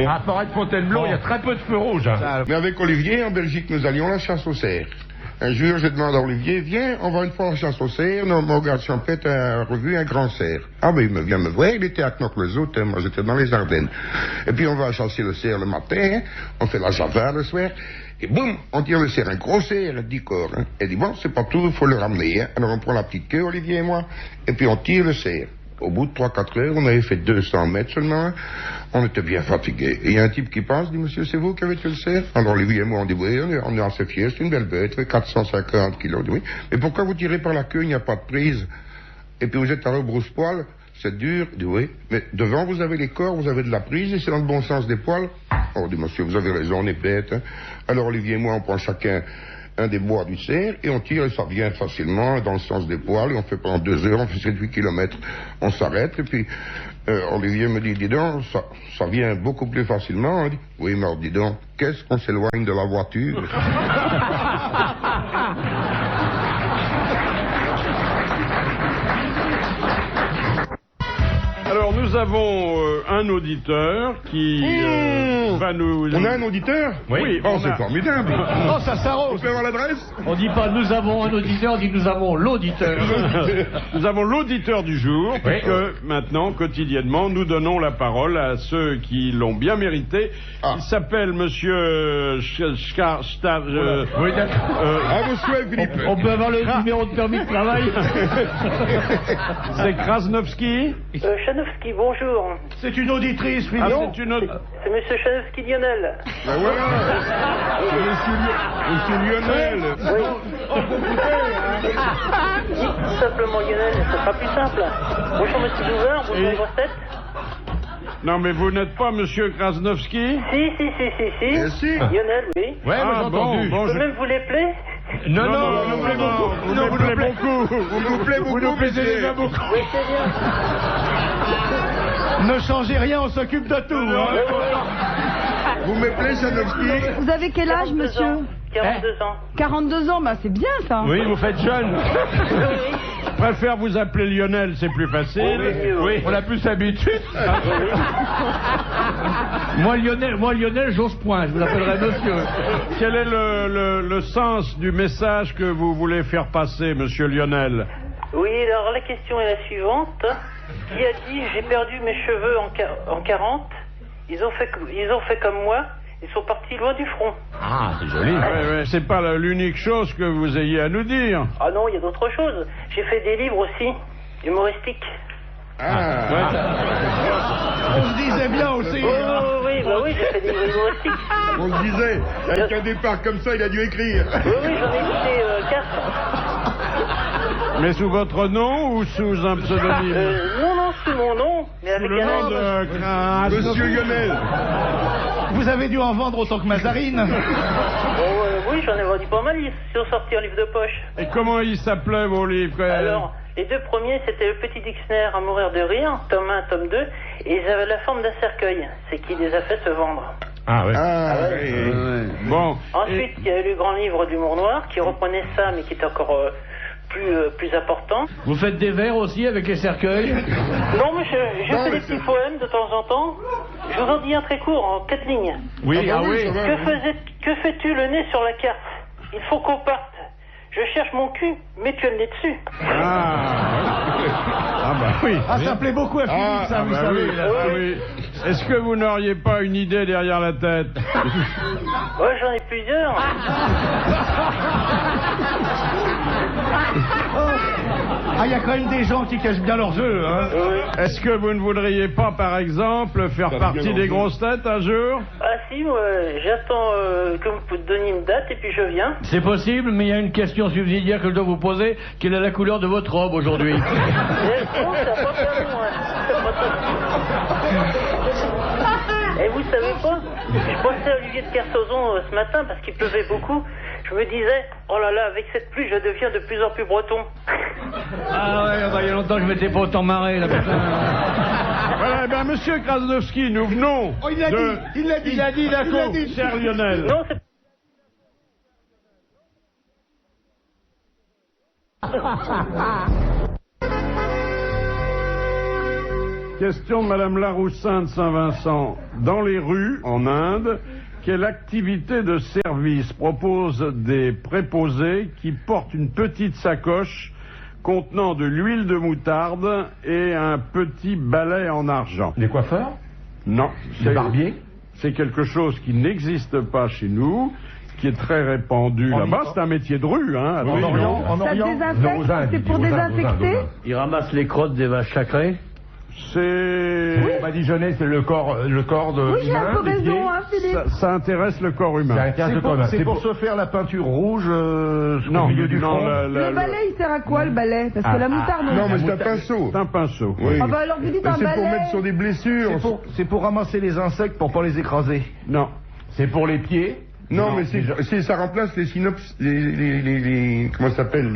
À forêt de Fontainebleau, il y a très peu de feux rouges. Hein. Mais avec Olivier, en Belgique, nous allions à la chasse aux cerfs. Un jour, je demande à Olivier, viens, on va une fois à la chasse aux cerfs. Mon gars de champêtre a revu un grand cerf. Ah ben, il vient me voir, il était à Knokke-les-Autres, moi j'étais dans les Ardennes. Et puis on va chasser le cerf le matin, on fait la java le soir. Et boum, on tire le cerf, un gros cerf, 10 corps. Hein. Et dit, bon, c'est pas tout, il faut le ramener. Hein. Alors on prend la petite queue, Olivier et moi, et puis on tire le cerf. Au bout de 3-4 heures, on avait fait 200 mètres seulement. On était bien fatigués. Et il y a un type qui passe, dit, monsieur, c'est vous qui avez tué le cerf? Alors Olivier et moi, on dit, oui, on est assez fiers, c'est une belle bête, fait 450 kilos. On dit, oui. Mais pourquoi vous tirez par la queue, il n'y a pas de prise? Et puis vous êtes à rebrousse-poil, c'est dur. Il dit, oui. Mais devant, vous avez les corps, vous avez de la prise, et c'est dans le bon sens des poils. On dit, monsieur, vous avez raison, on est bête. Hein. Alors Olivier et moi, on prend chacun un des bois du cerf, et on tire, et ça vient facilement dans le sens des poils, et on fait pendant 2 heures, on fait 7-8 kilomètres, on s'arrête, et puis Olivier me dit, dis donc, ça vient beaucoup plus facilement. On dit, oui, mais dis donc, qu'est-ce qu'on s'éloigne de la voiture? Alors, nous avons un auditeur qui va nous... On a un auditeur? Oui, Oh, on c'est a- formidable. Oh, ça On s'arrose. peut avoir l'adresse? On dit pas nous avons un auditeur, on dit nous avons l'auditeur. Nous avons l'auditeur du jour, puisque maintenant, quotidiennement, nous donnons la parole à ceux qui l'ont bien mérité. Ah. Il s'appelle Monsieur À vos souhaits, Philippe. On peut avoir le numéro de permis de travail. c'est Krasnowski. Chanowski, bonjour. C'est une auditrice, Ah, Fillon. c'est une autre... C'est Monsieur Chanowski Lionel. Ben voilà. C'est monsieur Lionel. Tout simplement Lionel, ce sera plus simple. Bonjour Monsieur Douvin, bonjour les grosses têtes. Non, mais vous n'êtes pas Monsieur Krasnowski? Eh, si. Lionel, oui. Ouais, moi, j'ai entendu. bon, Je peux même vous les plaire. Non, non, non, vous nous plaît non, beaucoup. vous nous plaît beaucoup. Vous nous plaît beaucoup, Vous nous plaisez monsieur. déjà beaucoup. Oui, c'est bien. Ne changez rien, on s'occupe de tout. Hein. Vous m'appelez Sanowski? Vous avez quel âge, 42 monsieur? ans. 42 ans. 42 ans, bah c'est bien ça. Oui, vous faites jeune. Je préfère vous appeler Lionel, c'est plus facile. Oui, on a plus l'habitude. Moi Lionel, j'ose point, je vous appellerai monsieur. Quel est le sens du message que vous voulez faire passer, Monsieur Lionel? Oui, alors la question est la suivante. Qui a dit j'ai perdu mes cheveux en 40? Ils ont fait comme moi. Ils sont partis loin du front. Ah, c'est joli. Ouais, c'est pas l'unique chose que vous ayez à nous dire. Ah non, il y a d'autres choses. J'ai fait des livres aussi, humoristiques. Ah. On se disait bien aussi. Oh hein. oui, oui, j'ai fait des livres humoristiques. On se disait, avec un départ comme ça, il a dû écrire. Oui, j'en ai écouté 4. Mais sous votre nom ou sous un pseudonyme? Non, sous mon nom, mais avec Le un nom nom. de Monsieur Lionel. Vous avez dû en vendre autant que Mazarine. Oui, j'en ai vendu pas mal, ils sont sortis en livre de poche. Et comment ils s'appelaient vos livres? Alors, les 2 premiers, c'était le petit dictionnaire à mourir de rire, tome 1, tome 2, et ils avaient la forme d'un cercueil. C'est qui les a fait se vendre. Ah ouais. Bon. Ensuite, il y a eu le grand livre d'humour noir qui reprenait ça, mais qui était encore plus important. Vous faites des vers aussi avec les cercueils? Non, mais je fais des petits poèmes de temps en temps. Je vous en dis un très court, en 4 lignes. Oui, Ah bah oui, ça va. Que fais-tu le nez sur la carte? Il faut qu'on parte. Je cherche mon cul, mais tu as le nez dessus. Ah bah oui. Ah, ça plaît beaucoup à Philippe, ça, vous bah savez. oui, là. oui. Est-ce que vous n'auriez pas une idée derrière la tête? Ouais, j'en ai plusieurs. Ah, il y a quand même des gens qui cachent bien leurs œufs, hein. Est-ce que vous ne voudriez pas, par exemple, faire partie des grosses têtes un jour? Ah si, j'attends que vous donniez une date et puis je viens. C'est possible, mais il y a une question subsidiaire que je dois vous poser. Quelle est la couleur de votre robe aujourd'hui? Non, ça va pas faire loin. Et vous savez pas, je pensais à Olivier de Kersauzon ce matin parce qu'il pleuvait beaucoup. Je me disais, oh là là, avec cette pluie, je deviens de plus en plus breton. Ah ouais, bah, il y a longtemps que je m'étais pas autant marré, là, putain. Voilà, eh bien, monsieur Krasnowski, nous venons. Oh, il l'a dit, il l'a dit. Il a dit, d'accord, Il l'a dit. cher Lionel. Non, c'est... Question de Madame Laroussin de Saint-Vincent. Dans les rues, en Inde, quelle activité de service propose des préposés qui portent une petite sacoche contenant de l'huile de moutarde et un petit balai en argent? Les coiffeurs? Non. Les barbiers? C'est quelque chose qui n'existe pas chez nous, qui est très répandu là-bas. C'est un métier de rue, hein. Attention. Ça désinfecte, c'est pour désinfecter. Il ramasse les crottes des vaches sacrées. C'est... Badigeonner, c'est le corps de Oui, j'ai un peu humain, des pieds. raison, hein, Philippe. Ça intéresse le corps humain. Ça intéresse le corps humain. C'est pour se faire la peinture rouge Non, au milieu du non, front. Le balai, il sert à quoi, le balai? Parce que la moutarde... Non, mais c'est un pinceau. C'est un pinceau. Oui. Ah bah alors vous dites Mais un c'est pour balai. mettre sur des blessures. C'est pour ramasser les insectes pour pas les écraser. Non. C'est pour les pieds. Non, mais ça remplace les synops, comment ça s'appelle,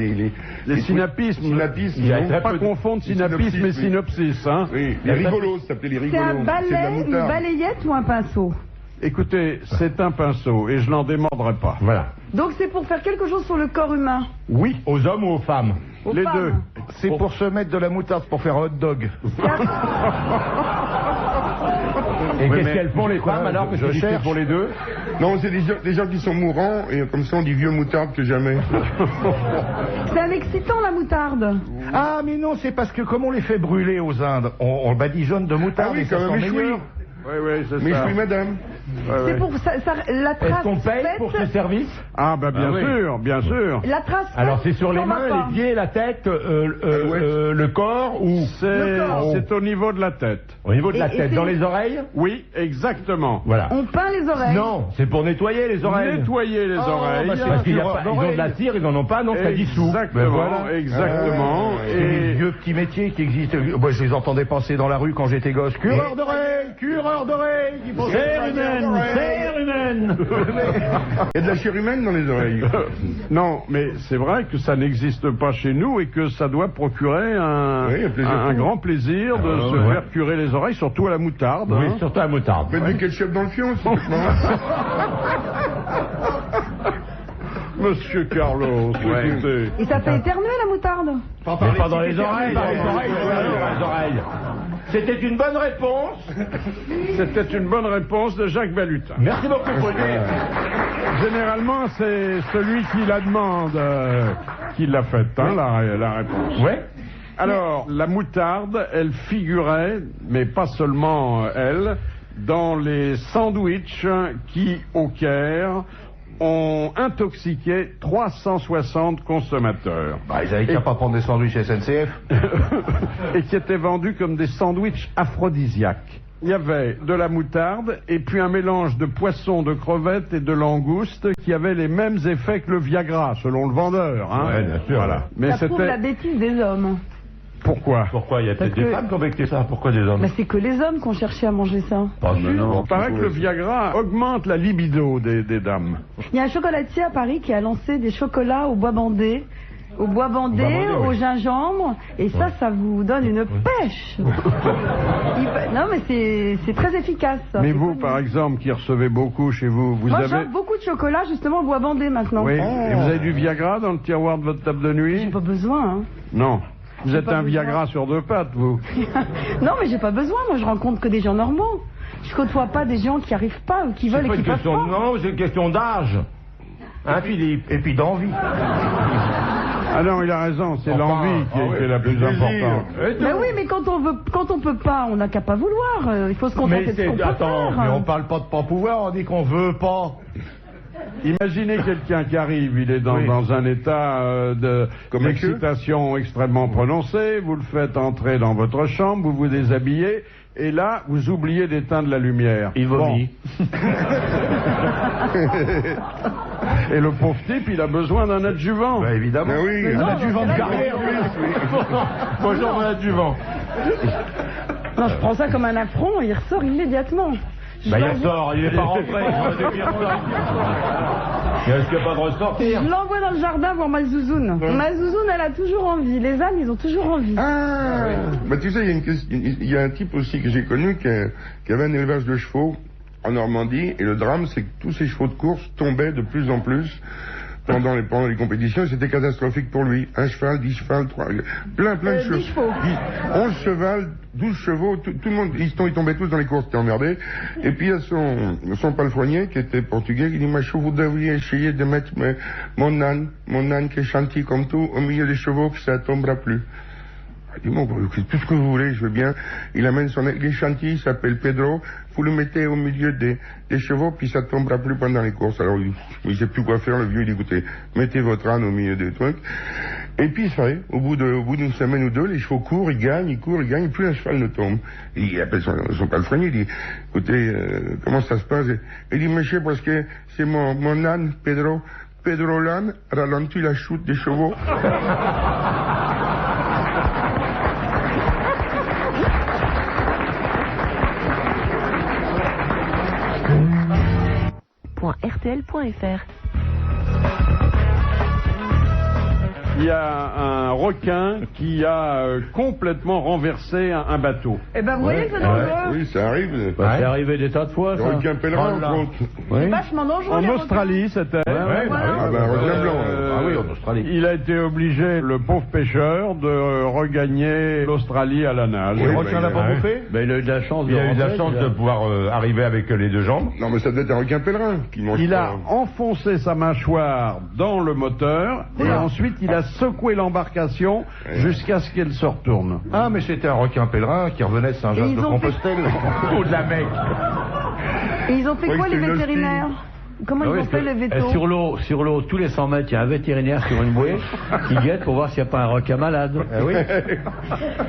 les synapismes. Synapismes. Il ne non. faut pas confondre synapisme et synopsis, hein. Oui, les rigolos, ça s'appelait les C'est rigolos. un de la balai, une moutarde. balayette ou un pinceau? Écoutez, c'est un pinceau et je n'en démordrai pas. Voilà. Donc c'est pour faire quelque chose sur le corps humain. Oui, aux hommes ou aux femmes? Aux Les femmes. deux. C'est pour se mettre de la moutarde pour faire un hot dog. Et Oui, qu'est-ce mais- qu'elles font les femmes alors que je c'est cherche. pour les deux? Non, c'est des gens qui sont mourants, et comme ça on dit vieux moutarde que jamais. C'est un excitant, la moutarde. Ah, mais non, c'est parce que comme on les fait brûler aux Indes, on badigeonne de moutarde Ah oui, et ça quand même, sent mais meilleur. Oui, oui, c'est Mais je ça. suis madame. C'est pour la trace Est-ce qu'on paye faite- pour ce service? Ah, bah bien Ah oui. sûr, bien sûr. La trace faite, Alors c'est sur les on va mains, pas. les pieds, la tête, le corps ou C'est Le corps. c'est au niveau de la tête. au niveau de la Et tête, c'est- dans les oreilles? Oui, exactement. Voilà. On peint les oreilles. Non, c'est pour nettoyer les oreilles. Nettoyer les oreilles. bah, c'est Parce qu'il y a Sur pas, ils ont l'oreille. de la cire, ils en ont pas, donc ça dissout. Exactement, Ben voilà. exactement. C'est des Et vieux petits métiers qui existent. Moi, je les entendais passer dans la rue quand j'étais gosse. Cureur d'oreilles, cureur d'oreilles. il faut Serre faire humaine, d'oreilles. serre humaine. Il y a de la chair humaine dans les oreilles. non, mais c'est vrai que ça n'existe pas chez nous et que ça doit procurer Oui, un plaisir un fou. grand plaisir de se ouais. faire curer les oreilles, surtout à la moutarde. Oui, hein. surtout la moutarde. Mettre du ketchup dans le fion, c'est tout marrant. Monsieur Carlos, écoutez. Et ça fait éternuer, la moutarde. Mais pas dans les oreilles, dans les oreilles, dans les oreilles. C'était une bonne réponse. C'était une bonne réponse de Jacques Balutin. Merci beaucoup, Pauline. Généralement, c'est celui qui la demande qui l'a faite, hein, la réponse. Ouais. Alors, la moutarde, elle figurait, mais pas seulement elle, dans les sandwichs qui, au Caire, ont intoxiqué 360 consommateurs. Bah, ils avaient qu'à pas prendre des sandwichs SNCF. et qui étaient vendus comme des sandwichs aphrodisiaques. il y avait de la moutarde et puis un mélange de poisson, de crevettes et de langoustes qui avait les mêmes effets que le Viagra, selon le vendeur. Hein. Ouais, bien sûr. Voilà. Mais Ça prouve la bêtise des hommes. Pourquoi? Pourquoi? Il y a peut-être Parce des que- femmes qui ont becté ça. Pourquoi des hommes? Mais c'est que les hommes qui ont cherché à manger ça. Pas sûr. Il paraît que le Viagra augmente la libido des dames. Il y a un chocolatier à Paris qui a lancé des chocolats au bois bandé. Au bois bandé, Bois bandé, au oui. gingembre, et ça vous donne une pêche. Non, mais c'est très efficace. Ça. Mais C'est vous, connu. par exemple, qui recevez beaucoup chez vous, vous Moi, avez... j'offre beaucoup de chocolat, justement, au bois bandé maintenant. Oui, et vous avez du Viagra dans le tiroir de votre table de J'ai nuit? pas besoin, hein. Non. Vous êtes pas un besoin. Viagra sur deux pattes, vous. Non, mais j'ai pas besoin. Moi, je rencontre que des gens normaux. Je côtoie pas des gens qui arrivent pas ou qui C'est veulent pas et qui une peuvent question pas. de... Non, c'est une question d'âge. Hein, Philippe? Et puis d'envie. Ah non, il a raison, c'est Enfin, l'envie qui est la plus importante. Mais oui, mais quand on peut pas, on n'a qu'à pas vouloir. Il faut se contenter de ce qu'on peut Attends, faire. mais on parle pas de pas pouvoir, on dit qu'on veut pas. Imaginez quelqu'un qui arrive, il est dans un état Comme un d'excitation extrêmement prononcé, vous le faites entrer dans votre chambre, vous vous déshabillez, et là, vous oubliez d'éteindre la lumière. Il vomit. Et le pauvre type, il a besoin d'un adjuvant. Bah, évidemment. Ben oui. Non, Un adjuvant de carrière, Bonjour, mon adjuvant. Non, je prends ça comme un affront et il ressort immédiatement. Bah, il ressort, il est pas rentré. Il risque pas de ressortir. Je l'envoie dans le jardin voir ma zouzoune. Ma zouzoune, elle a toujours envie. Les ânes, ils ont toujours envie. Ah, bah tu sais, il y a un type aussi que j'ai connu qui avait un élevage de chevaux en Normandie, et le drame, c'est que tous ces chevaux de course tombaient de plus en plus pendant les compétitions, et c'était catastrophique pour lui. Un cheval, 10 chevaux, plein de 10 chevaux. 11 chevaux, 12 chevaux, tout le monde, ils tombaient tous dans les courses, c'était emmerdé. Et puis il y a son palefrenier, qui était portugais, qui dit, moi, vous devriez essayer de mettre mon âne qui est gentil comme tout, au milieu des chevaux, puis ça tombera plus. Il dit, bon, tout ce que vous voulez, je veux bien. Il amène il est gentil, il s'appelle Pedro, vous le mettez au milieu des chevaux, puis ça tombera plus pendant les courses. Alors, il sait plus quoi faire, le vieux, il dit, écoutez, mettez votre âne au milieu des trucs. Et puis, ça y est, au bout d'une semaine ou deux, les chevaux courent, ils gagnent, et plus un cheval ne tombe. Et il appelle son palefrenier, il dit, écoutez, comment ça se passe? Il dit, monsieur, parce que c'est mon âne, Pedro l'âne, ralentit la chute des chevaux. .rtl.fr. Il y a un requin qui a complètement renversé un bateau. Eh ben, vous voyez que c'est dangereux. Oui, ça arrive. Bah, c'est arrivé des tas de fois, Le ça. requin pèlerin, Voilà. entre autres. Oui. C'est vachement dangereux. En les Australie, c'était. Ouais, Voilà. Ah ben, requin blanc. Ah oui, en Australie. Il a été obligé, le pauvre pêcheur, de regagner l'Australie à la nage. Oui, Le requin l'a pas ouais. bouffé? Ben, il a eu de la chance Il a eu de la rentrer, chance déjà. de pouvoir arriver avec les deux jambes. Non, mais ça doit être un requin pèlerin qui mange Il pas. a enfoncé sa mâchoire dans le moteur et ensuite il a secoué l'embarcation jusqu'à ce qu'elle se retourne. Ah, mais c'était un requin pèlerin qui revenait de Et Saint-Jacques ils de ont Compostelle. Ou de la Mecque. Et ils ont fait Oui, quoi, c'est les une vétérinaires? Comment Ah ils oui, ont fait parce le que, veto? sur l'eau, tous les 100 mètres, il y a un vétérinaire sur une bouée qui guette pour voir s'il n'y a pas un requin malade. Mais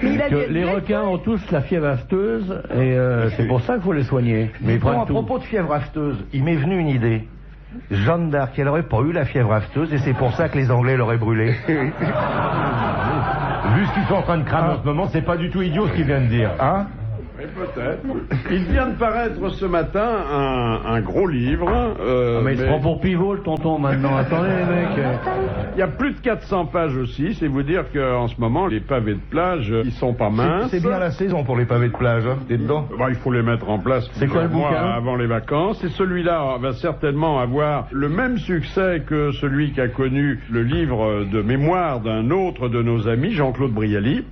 il a Que dit- les requins ont tous la fièvre afteuse et c'est pour ça qu'il faut les soigner. Mais ils Bon, prennent à tout. propos de fièvre afteuse, il m'est venu une idée. Jeanne d'Arc, elle aurait pas eu la fièvre afteuse et c'est pour ça que les Anglais l'auraient brûlée. Vu ce qu'ils sont en train de cramer en ce moment, c'est pas du tout idiot ce qu'il vient de dire. Hein? Mais peut-être. Il vient de paraître ce matin un gros livre. Ah, mais il se prend pour pivot, le tonton, maintenant. Attendez, les mecs. Il y a plus de 400 pages aussi. C'est vous dire qu'en ce moment, les pavés de plage, ils sont pas minces. C'est bien la saison pour les pavés de plage, hein? T'es dedans? Bah, il faut les mettre en place C'est quoi le plusieurs mois bouquin avant les vacances. Et celui-là va certainement avoir le même succès que celui qu'a connu le livre de mémoire d'un autre de nos amis, Jean-Claude Brialy.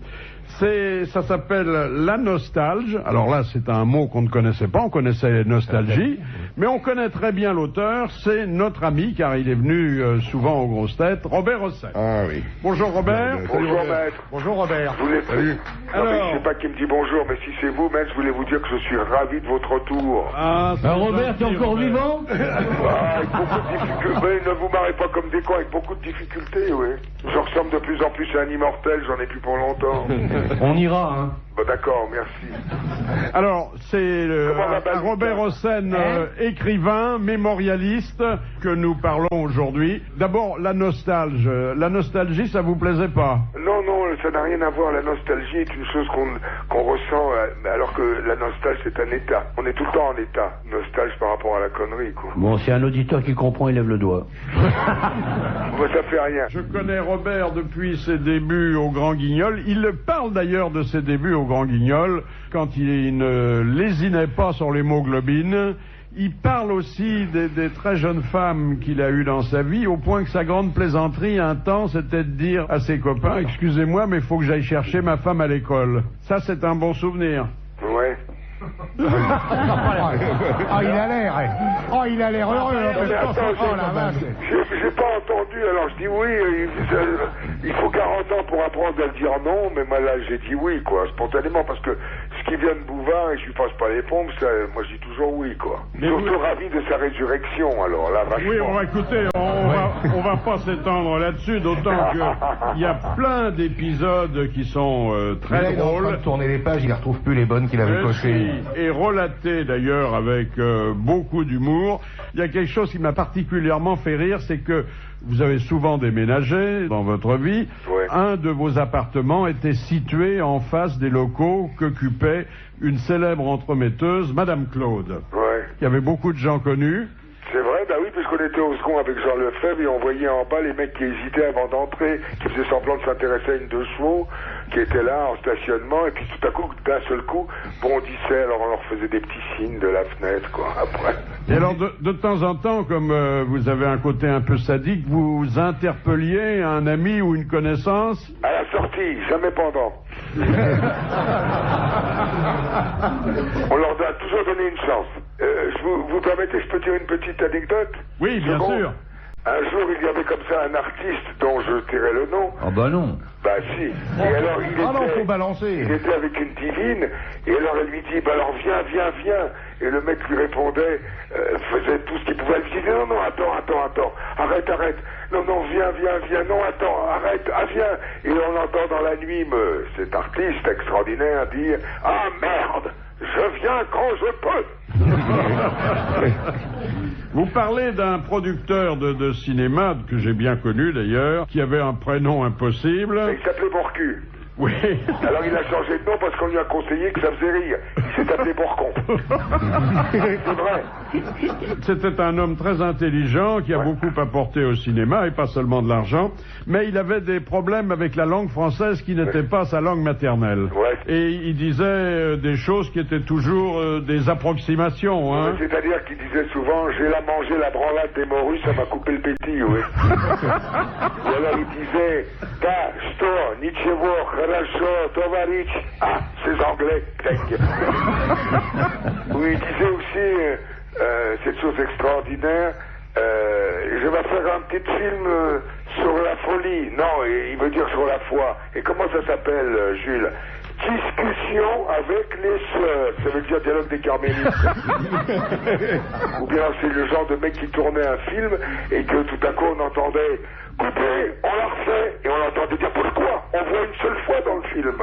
Ça s'appelle La Nostalgie. Alors là, c'est un mot qu'on ne connaissait pas. On connaissait Nostalgie. Mais on connaît très bien l'auteur. C'est notre ami, car il est venu souvent aux grosses têtes, Robert Hossein. Ah oui. Bonjour Robert. Salut, Bonjour Robert. maître. Bonjour Robert. Je voulais... Salut. Non, mais Alors. je sais pas qui me dit bonjour, mais si c'est vous, maître, je voulais vous dire que je suis ravi de votre retour. Ah, c'est Ah, Robert, t'es gentil, encore Robert. vivant? Ah, avec beaucoup de difficultés. Mais ne vous marrez pas comme des cons, avec beaucoup de difficultés, oui. Je ressemble de plus en plus à un immortel, j'en ai plus pour longtemps. On ira, hein. Bon, d'accord, merci. Alors, c'est Comment va Balika Robert Hossein, écrivain, mémorialiste, que nous parlons aujourd'hui. D'abord, la nostalgie. La nostalgie, ça vous plaisait pas? Non, non, ça n'a rien à voir. La nostalgie est une chose qu'on ressent, alors que la nostalgie, c'est un état. On est tout le temps en état. Nostalgie par rapport à la connerie, quoi. Bon, s'il y a un auditeur qui comprend, il lève le doigt. Moi, ça fait rien. Je connais Robert depuis ses débuts au Grand Guignol. Il parle d'ailleurs de ses débuts au Grand Guignol, quand il ne lésinait pas sur l'hémoglobine. Il parle aussi des très jeunes femmes qu'il a eues dans sa vie, au point que sa grande plaisanterie un temps, c'était de dire à ses copains, excusez-moi, mais il faut que j'aille chercher ma femme à l'école. Ça, c'est un bon souvenir. Ouais. Ah, il a l'air, hein. Oh, il a l'air heureux, là, Non, mais attends, j'ai pas entendu, alors je dis oui, il faut 40 ans pour apprendre à dire non, mais moi là j'ai dit oui, quoi, spontanément, parce que ce qui vient de Bouvard et je lui passe pas les pompes, ça, moi je dis toujours oui, quoi. Surtout ravi de sa résurrection, alors là, vachement. Oui, écoutez, on va pas s'étendre là-dessus, d'autant qu'il y a plein d'épisodes qui sont très drôles. Il est en train de tourner les pages, il ne retrouve plus les bonnes qu'il avait cochées. Et relaté d'ailleurs avec beaucoup d'humour. Il y a quelque chose qui m'a particulièrement fait rire, c'est que vous avez souvent déménagé dans votre vie. Ouais. Un de vos appartements était situé en face des locaux qu'occupait une célèbre entremetteuse, Madame Claude. Ouais. Il y avait beaucoup de gens connus. C'est vrai, bah oui, puisqu'on était au second avec Jean Lefebvre et on voyait en bas les mecs qui hésitaient avant d'entrer, qui faisaient semblant de s'intéresser à une 2 chevaux, qui étaient là en stationnement, et puis tout à coup, d'un seul coup, bondissaient, alors on leur faisait des petits signes de la fenêtre, quoi, après. Et alors, de temps en temps, comme vous avez un côté un peu sadique, vous interpelliez un ami ou une connaissance? À la sortie, jamais pendant. On leur a toujours donné une chance. Vous permettez, je peux dire une petite anecdote? Oui, bien sûr. Un jour, il y avait comme ça un artiste dont je tairai le nom. Ah bah non. Bah si. Et alors faut balancer. il était avec une divine, et alors elle lui dit, bah alors viens. Et le mec lui répondait, faisait tout ce qu'il pouvait. Elle lui disait, non, attends, arrête. Non, viens, non, attends, arrête, viens. Et on entend dans la nuit cet artiste extraordinaire dire, ah merde, je viens quand je peux. Vous parlez d'un producteur de cinéma, que j'ai bien connu d'ailleurs, qui avait un prénom impossible. Il s'appelait Bourcu. Oui. Alors il a changé de nom parce qu'on lui a conseillé que ça faisait rire. Il s'est appelé Bourcon. C'est vrai. C'était un homme très intelligent qui a beaucoup apporté au cinéma, et pas seulement de l'argent, mais il avait des problèmes avec la langue française qui n'était pas sa langue maternelle. Ouais. Et il disait des choses qui étaient toujours des approximations. Hein. C'est-à-dire qu'il disait souvent, j'ai mangé la branlade des morues, ça m'a coupé le pétit, oui. Et alors il disait, ta, sto, nichevo, хорошо, товарищ. Ah, c'est anglais, grec. Oui, il disait aussi cette chose extraordinaire, je vais faire un petit film sur la folie. Non, il veut dire sur la foi. Et comment ça s'appelle, Jules? Discussion avec les sœurs. Ça veut dire dialogue des carmélites. Ou bien c'est le genre de mec qui tournait un film et que tout à coup on entendait couper, on la refait, et on entendait dire pourquoi. On voit une seule fois dans le film.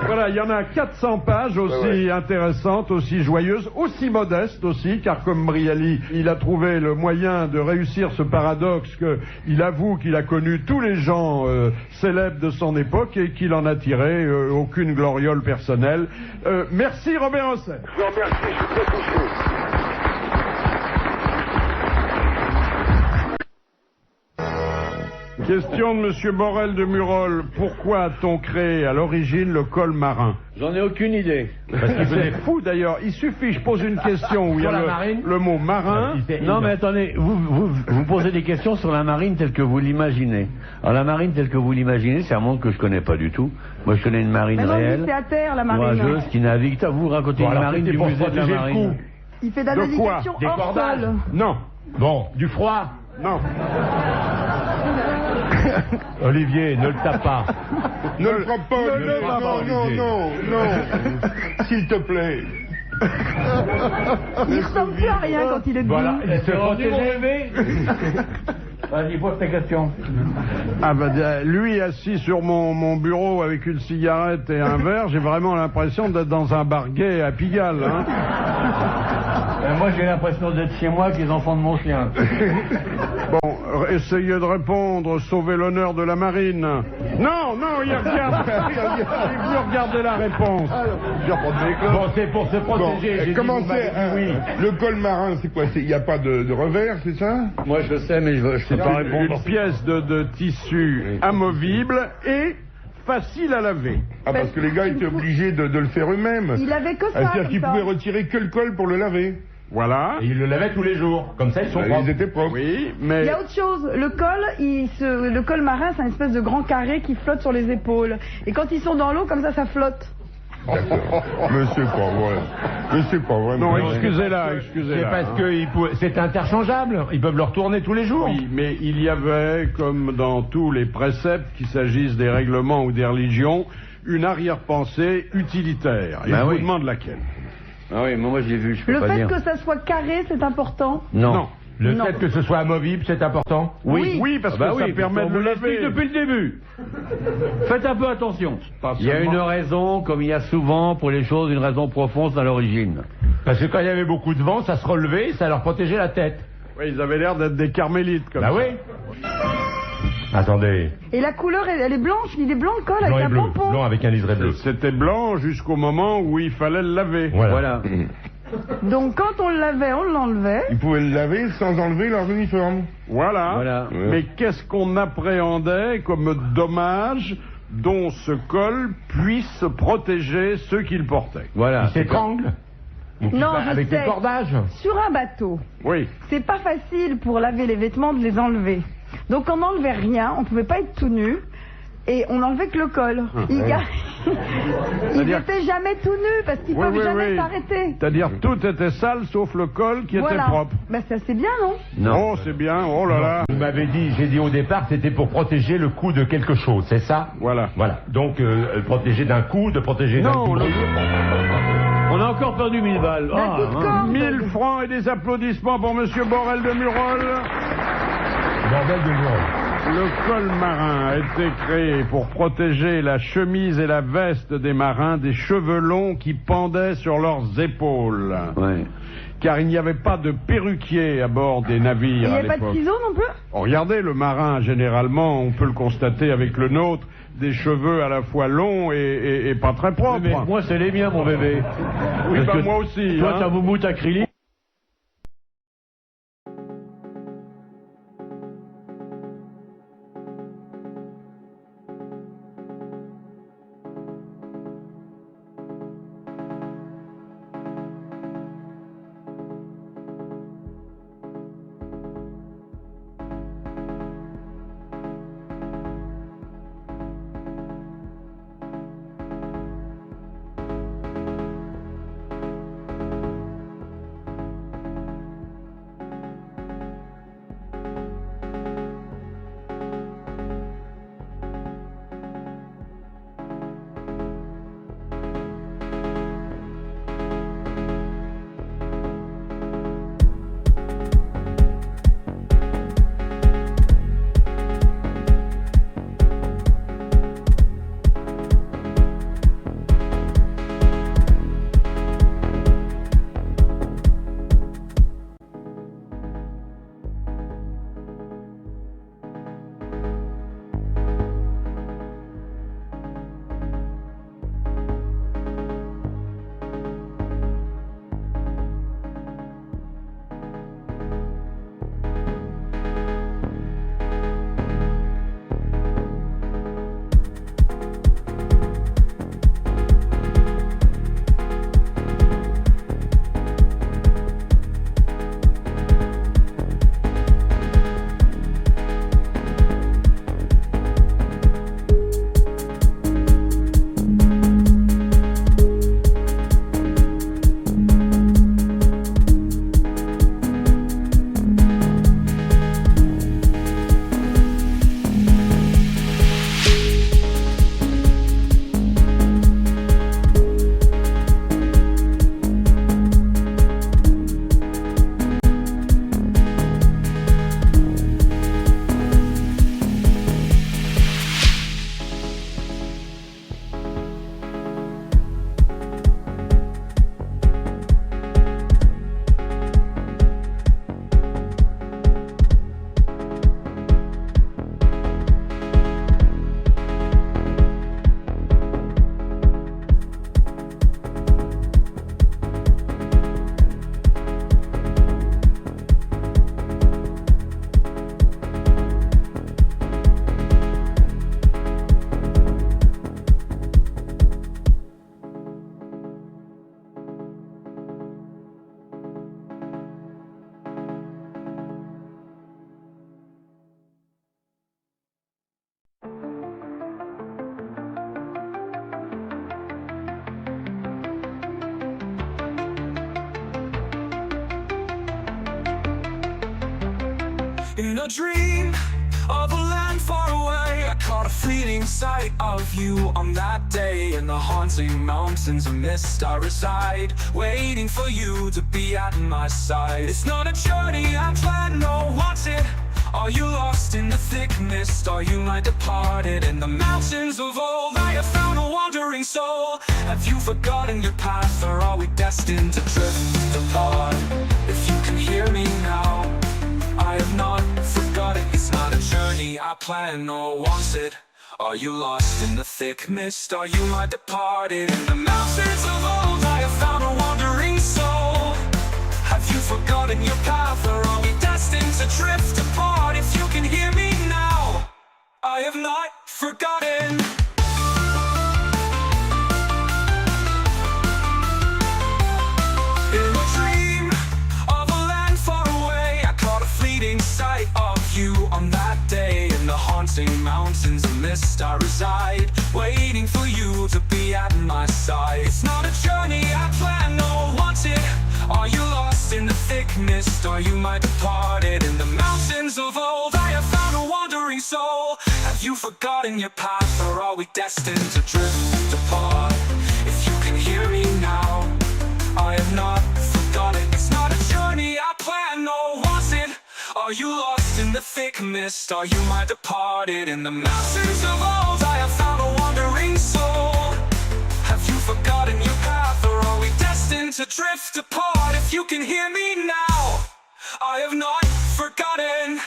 Voilà, il y en a 400 pages aussi intéressantes, aussi joyeuses, aussi modestes aussi, car comme Brialy, il a trouvé le moyen de réussir ce paradoxe qu'il avoue qu'il a connu tous les gens célèbres de son époque et qu'il en a tiré aucune gloriole personnelle. Merci Robert Hossein. Je vous remercie, je suis très touché. Question de Monsieur Borel de Murol. Pourquoi a-t-on créé à l'origine le col marin? J'en ai aucune idée. Parce qu'il c'est fou d'ailleurs. Il suffit, je pose une question où il y a le mot marin. Non mais attendez, vous posez des questions sur la marine telle que vous l'imaginez. Alors la marine telle que vous l'imaginez, c'est un monde que je connais pas du tout. Moi je connais une marine Mais non, réelle. c'est à terre la marine. Courageuse qui navigue. Vous racontez une marine du musée de la marine. Il fait de la navigation hors sol. Non. Bon, du froid. Non. Olivier, ne le tape pas. Ne le frappe pas, non, s'il te plaît. Il ressemble plus à rien quand il est debout. Voilà, il se protégeait. Vas-y, pose ta question. Ah bah, lui assis sur mon bureau avec une cigarette et un verre, j'ai vraiment l'impression d'être dans un bar gay à Pigalle. Hein. Moi, j'ai l'impression d'être chez moi avec les enfants de mon chien. Bon, essayez de répondre, sauvez l'honneur de la marine. Non, il regarde. Il regarde la réponse. Bon, c'est pour se protéger. J'ai dit, Comment vous m'avez c'est dit oui. le col marin, c'est quoi? Il n'y a pas de revers, c'est ça? Moi, je sais, mais je sais pas répondre. Une pièce de tissu amovible et facile à laver. Ah, parce que les gars étaient obligés de le faire eux-mêmes. Il avait que ça. C'est-à-dire qu'ils ça. pouvaient retirer que le col pour le laver. Voilà. Et ils le lavaient tous les jours. Comme ça, ils sont propres. Ils étaient propres. Oui, Il mais y a autre chose. Le col, le col marin, c'est un espèce de grand carré qui flotte sur les épaules. Et quand ils sont dans l'eau, comme ça flotte. D'accord. Mais c'est pas vrai. Mais c'est pas vrai. non, mais- excusez-la. C'est parce que c'est interchangeable. Ils peuvent le retourner tous les jours. Oui, mais il y avait, comme dans tous les préceptes, qu'il s'agisse des règlements ou des religions, une arrière-pensée utilitaire. Et Ben je vous oui. demande laquelle. Ah oui, moi je l'ai vu, je peux Le pas fait dire. que ça soit carré, c'est important. Non. Le Non. fait que ce soit amovible, c'est important. Oui, parce Ah bah que ça oui, permet on de vous le l'explique laver. depuis le début. Faites un peu attention. Pas Il y a une seulement. raison, comme il y a souvent pour les choses, une raison profonde à l'origine. Parce que quand il y avait beaucoup de vent, ça se relevait, ça leur protégeait la tête. Oui, ils avaient l'air d'être des carmélites, comme Bah ça. oui. Attendez. Et la couleur, elle est blanche. Il est blanc le col Blanc avec et un bleu. pompon. Blanc avec un liseré bleu. C'était blanc jusqu'au moment où il fallait le laver. Voilà. Donc quand on le lavait, on l'enlevait. Ils pouvaient le laver sans enlever leurs uniformes. Voilà. Ouais. Mais qu'est-ce qu'on appréhendait comme dommage dont ce col puisse protéger ceux qui le portaient? Voilà. Ils s'étranglent. Non, je Avec sais. des cordages. Sur un bateau, Oui. c'est pas facile pour laver les vêtements de les enlever. Donc on n'enlevait rien, on pouvait pas être tout nu. Et on n'enlevait que le col. Ils n'étaient jamais tout nus parce qu'ils peuvent jamais s'arrêter. C'est-à-dire tout était sale sauf le col qui était propre. Ben ça c'est bien, non? Oh, c'est bien. Oh là là. Vous m'avez dit, j'ai dit au départ, c'était pour protéger le cou de quelque chose, c'est ça? Voilà. Voilà. Donc, protéger d'un coup, de protéger d'un coup. On a encore perdu 1000 balles. D'un coup de corde. 1000 francs et des applaudissements pour Monsieur Borel de Murol. Bordel de Lyon. Le col marin a été créé pour protéger la chemise et la veste des marins des cheveux longs qui pendaient sur leurs épaules. Ouais. Car il n'y avait pas de perruquier à bord des Il navires n'y à avait pas de l'époque. ciseaux non plus? Oh, regardez, le marin, généralement, on peut le constater avec le nôtre, des cheveux à la fois longs et pas très propres. Mais moi, c'est les miens, mon bébé. Oui, Parce bah, que moi aussi. Toi, hein. ta moumoute acrylique. In a dream of a land far away, I caught a fleeting sight of you on that day. In the haunting mountains of mist I reside, waiting for you to be at my side. It's not a journey I planned nor wanted. Are you lost in the thick mist? Are you my departed? In the mountains of old I have found a wandering soul. Have you forgotten your path, or are we destined to drift apart? If you can hear me now, I have not forgotten. It's not a journey I planned nor wanted. Are you lost in the thick mist? Are you my departed? In the mountains of old I have found a wandering soul. Have you forgotten your path, or are we destined to drift apart? If you can hear me now, I have not forgotten. In a dream of a land far away, I caught a fleeting sight of you on that day. In the haunting mountains of mist I reside, waiting for you to be at my side. It's not a journey I planned nor wanted. Are you lost in the thick mist? Are you my departed? In the mountains of old I have found a wandering soul. Have you forgotten your path, or are we destined to drift apart? If you can hear me now, I have not forgotten. It's not a journey I planned nor wanted. Are you lost in the thick mist? Are you my departed? In the mountains of old I have found a wandering soul. Have you forgotten your path, or are we destined to drift apart? If you can hear me now, I have not forgotten.